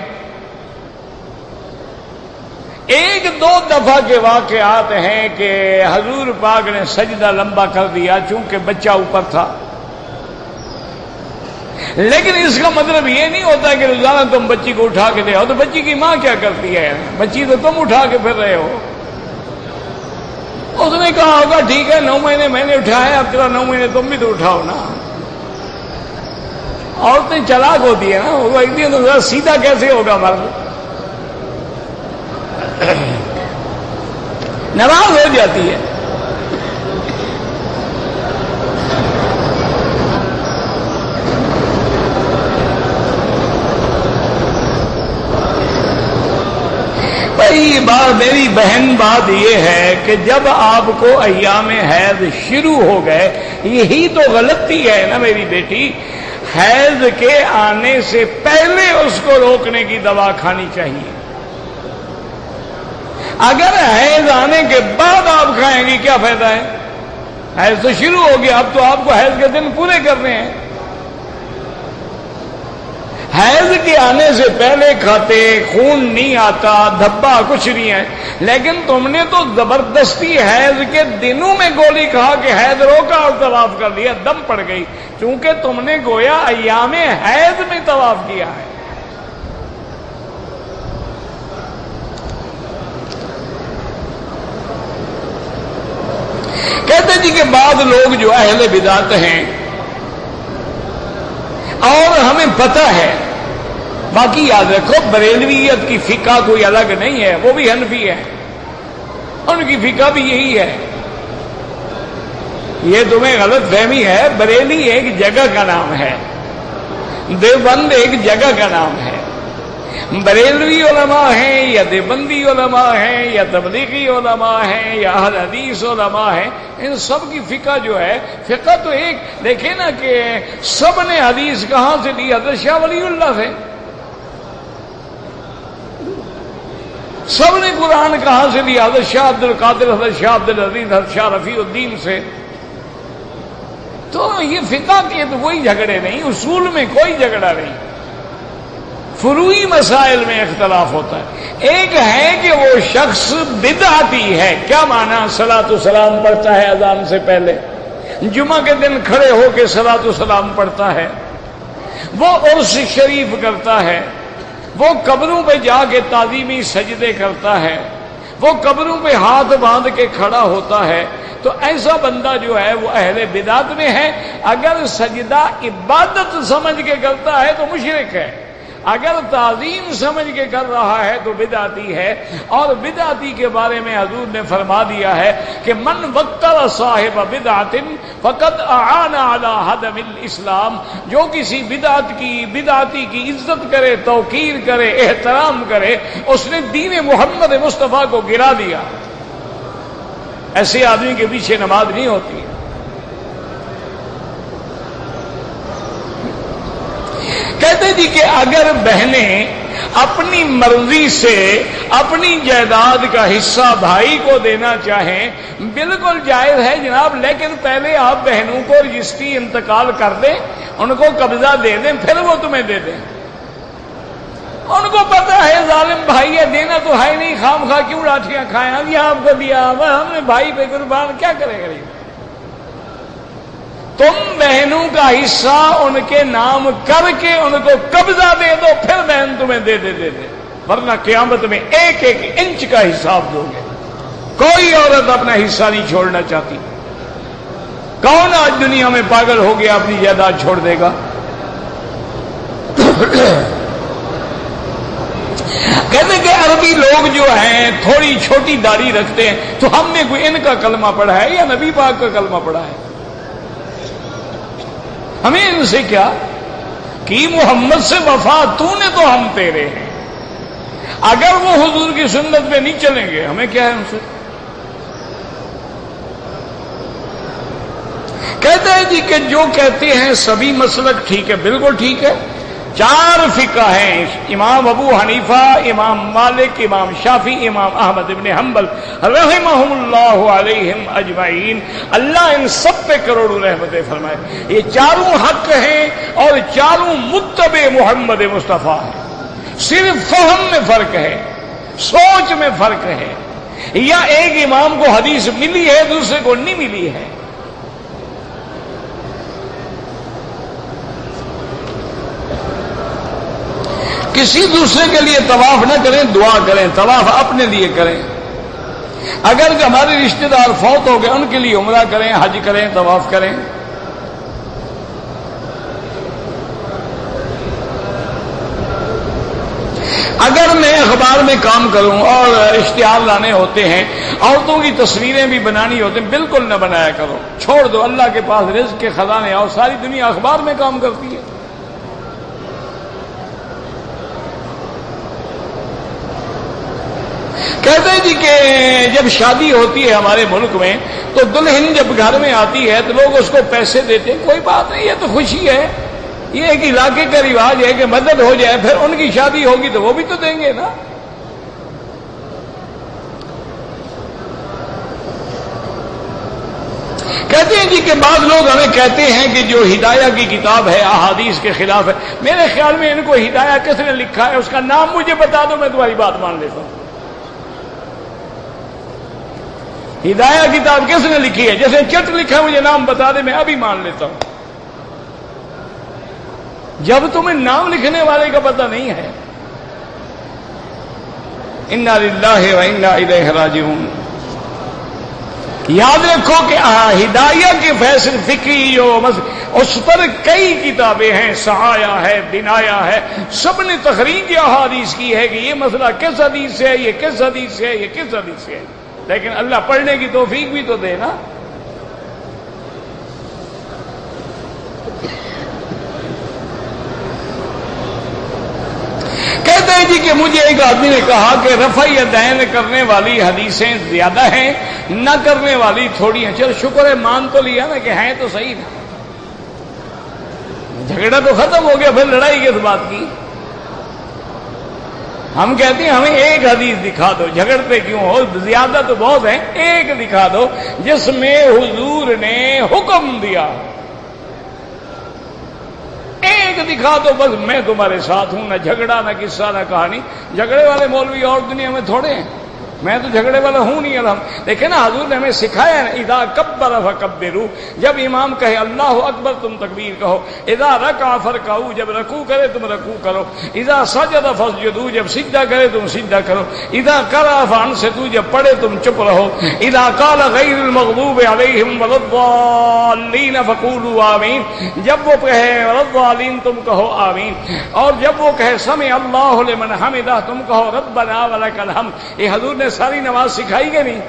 A: 1-2 دفعہ کے واقعات ہیں کہ حضور پاک نے سجدہ لمبا کر دیا چونکہ بچہ اوپر تھا. لیکن اس کا مطلب یہ نہیں ہوتا کہ روزانہ تم بچی کو اٹھا کے لے آؤ. تو بچی کی ماں کیا کرتی ہے؟ بچی تو تم اٹھا کے پھر رہے ہو. اس نے کہا ہوگا ٹھیک ہے 9 مہینے میں نے اٹھایا، اب تیرا 9 مہینے تم بھی تو اٹھاؤ نا. عورتیں چلاک ہوتی ہے نا، وہ ایک دن تو سیدھا کیسے ہوگا مرد؟ ناراض ہو جاتی ہے. میری بہن بات یہ ہے کہ جب آپ کو ایام حیض شروع ہو گئے، یہی تو غلطی ہے نا میری بیٹی، حیض کے آنے سے پہلے اس کو روکنے کی دوا کھانی چاہیے. اگر حیض آنے کے بعد آپ کھائیں گی کیا فائدہ ہے؟ حیض تو شروع ہو گیا، اب تو آپ کو حیض کے دن پورے کرنے ہیں. حیض کے آنے سے پہلے کھاتے، خون نہیں آتا، دھبا کچھ نہیں ہے. لیکن تم نے تو زبردستی حیض کے دنوں میں گولی کھا کے حیض روکا اور طواف کر لیا، دم پڑ گئی، چونکہ تم نے گویا ایام حیض میں طواف کیا ہے. کہتے جی کہ بعض لوگ جو اہل بدعت ہیں، اور ہمیں پتہ ہے، باقی یاد رکھو بریلویت کی فقہ کوئی الگ نہیں ہے، وہ بھی حنفی ہے، ان کی فقہ بھی یہی ہے. یہ تمہیں غلط فہمی ہے. بریلی ایک جگہ کا نام ہے، دیوبند ایک جگہ کا نام ہے. بریلوی علماء ہیں یا دیوبندی علماء ہیں یا تبلیغی علماء ہیں یا اہل حدیث علماء ہیں، ان سب کی فقہ جو ہے، فقہ تو ایک. دیکھیں نا کہ سب نے حدیث کہاں سے لی؟ حضرت شاہ ولی اللہ سے. سب نے قرآن کہاں سے لیا؟ حضرت شاہ عبد القادر، حضرت شاہ عبد العزیز، حضرت شاہ رفیع الدین سے. تو یہ فقہ کے تو کوئی جھگڑے نہیں، اصول میں کوئی جھگڑا نہیں، فروعی مسائل میں اختلاف ہوتا ہے۔ ایک ہے کہ وہ شخص بدعتی ہے، کیا معنی؟ صلاۃ و سلام پڑھتا ہے اذان سے پہلے، جمعہ کے دن کھڑے ہو کے صلاۃ و سلام پڑھتا ہے، وہ عرس شریف کرتا ہے، وہ قبروں پہ جا کے تعظیمی سجدے کرتا ہے، وہ قبروں پہ ہاتھ باندھ کے کھڑا ہوتا ہے، تو ایسا بندہ جو ہے وہ اہل بدعت میں ہے۔ اگر سجدہ عبادت سمجھ کے کرتا ہے تو مشرک ہے، اگر تعظیم سمجھ کے کر رہا ہے تو بدعتی ہے۔ اور بدعتی کے بارے میں حضور نے فرما دیا ہے کہ من وقر صاحب بدعت فقد اعان علی ہدم الاسلام، جو کسی بدعتی کی عزت کرے، توقیر کرے، احترام کرے، اس نے دین محمد مصطفیٰ کو گرا دیا۔ ایسے آدمی کے پیچھے نماز نہیں ہوتی ہے۔ کہتے جی کہ اگر بہنیں اپنی مرضی سے اپنی جائیداد کا حصہ بھائی کو دینا چاہیں، بالکل جائز ہے جناب، لیکن پہلے آپ بہنوں کو رجسٹری انتقال کر دیں، ان کو قبضہ دے دیں، پھر وہ تمہیں دے دیں۔ ان کو پتہ ہے ظالم بھائی ہے، دینا تو ہے نہیں، خام خواہ کیوں لاٹھیاں کھائیں، اب یہ آپ کو دیا، ہم نے بھائی پہ قربان، کیا کرے گا؟ تم بہنوں کا حصہ ان کے نام کر کے ان کو قبضہ دے دو، پھر بہن تمہیں دے دے، ورنہ قیامت میں ایک ایک انچ کا حساب دو گے۔ کوئی عورت اپنا حصہ نہیں چھوڑنا چاہتی۔ کون آج دنیا میں پاگل ہو گیا اپنی جائیداد چھوڑ دے گا؟ کہتے کہ عربی لوگ جو ہیں تھوڑی چھوٹی داڑھی رکھتے ہیں، تو ہم نے کوئی ان کا کلمہ پڑھا ہے یا نبی پاک کا کلمہ پڑھا ہے؟ ہمیں ان سے کیا کہ محمد سے وفا، تو نے تو ہم تیرے ہیں۔ اگر وہ حضور کی سنت پہ نہیں چلیں گے ہمیں کیا ہے ان سے؟ کہتے ہیں جی کہ جو کہتے ہیں سبھی مسلک ٹھیک ہے، بالکل ٹھیک ہے۔ 4 فقہ ہیں، امام ابو حنیفہ، امام مالک، امام شافعی، امام احمد ابن حنبل رحمہم اللہ علیہم اجمعین، اللہ ان سب پہ کروڑوں رحمتیں فرمائے۔ یہ 4 حق ہیں اور 4 متبع محمد مصطفیٰ ہیں۔ صرف فہم میں فرق ہے، سوچ میں فرق ہے، یا ایک امام کو حدیث ملی ہے دوسرے کو نہیں ملی ہے۔ کسی دوسرے کے لیے طواف نہ کریں، دعا کریں، طواف اپنے لیے کریں۔ اگر ہمارے رشتہ دار فوت ہو گئے ان کے لیے عمرہ کریں، حج کریں، طواف کریں۔ اگر میں اخبار میں کام کروں اور اشتہار لانے ہوتے ہیں، عورتوں کی تصویریں بھی بنانی ہوتی ہیں، بالکل نہ بنایا کرو، چھوڑ دو، اللہ کے پاس رزق کے خزانے، اور ساری دنیا اخبار میں کام کرتی ہے۔ کہتے ہیں جی کہ جب شادی ہوتی ہے ہمارے ملک میں تو دلہن جب گھر میں آتی ہے تو لوگ اس کو پیسے دیتے ہیں، کوئی بات نہیں، یہ تو خوشی ہے، یہ ایک علاقے کا رواج ہے کہ مدد ہو جائے، پھر ان کی شادی ہوگی تو وہ بھی تو دیں گے نا۔ کہتے ہیں جی کہ بعض لوگ ہمیں کہتے ہیں کہ جو ہدایہ کی کتاب ہے احادیث کے خلاف ہے۔ میرے خیال میں ان کو ہدایہ کس نے لکھا ہے اس کا نام مجھے بتا دو، میں تمہاری بات مان لیتا ہوں۔ ہدایہ کتاب کس نے لکھی ہے؟ جیسے چٹ لکھا ہے مجھے نام بتا دے، میں ابھی مان لیتا ہوں۔ جب تمہیں نام لکھنے والے کا پتہ نہیں ہے، انا للہ و انا الیہ راجعون۔ یاد رکھو کہ ہدایہ کے فیصل فقہی جو اس پر کئی کتابیں ہیں، سعایا ہے، بنایا ہے، سب نے تخریج احادیث کی ہے کہ یہ مسئلہ کس حدیث سے ہے، یہ کس حدیث سے ہے، یہ کس حدیث سے ہے۔ لیکن اللہ پڑھنے کی توفیق بھی تو دے نا۔ کہتے ہیں جی کہ مجھے ایک آدمی نے کہا کہ رفع یدین کرنے والی حدیثیں زیادہ ہیں، نہ کرنے والی تھوڑی ہیں۔ چل شکر ہے، مان تو لیا نا کہ ہیں تو صحیح نا، جھگڑا تو ختم ہو گیا، پھر لڑائی کس بات کی؟ ہم کہتے ہیں ہمیں ایک حدیث دکھا دو، جھگڑتے کیوں ہو؟ زیادہ تو بہت ہیں، ایک دکھا دو جس میں حضور نے حکم دیا ایک دکھا دو بس میں تمہارے ساتھ ہوں، نہ جھگڑا نہ قصہ نہ کہانی۔ جھگڑے والے مولوی اور دنیا میں تھوڑے ہیں، میں تو جھگڑے والا ہوں نہیں الحمد۔ دیکھیں نا حضور نے ہمیں سکھایا نا، اذا کبر فکبروا، جب امام کہے اللہ اکبر تم تکبیر کہو، اذا رکع فرکعوا، جب رکوع کرے تم رکوع کرو، اذا سجد فسجدوا، جب سجدہ کرے تم سجدہ کرو، اذا قرأ فانصتوا، جب پڑھے تم چپ رہو، اذا قال غیر المغضوب علیہم ولا الضالین فقولوا آمین، جب وہ کہے ولا الضالین تم کہو آمین، اور جب وہ کہے سمع اللہ لمن حمدہ تم کہو ربنا ولک الحمد۔ یہ حضور نے ساری نماز سکھائی کہ نہیں؟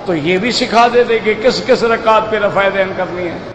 A: تو یہ بھی سکھا دیتے کہ کس کس رکعت پہ رفع دین کرنی ہے۔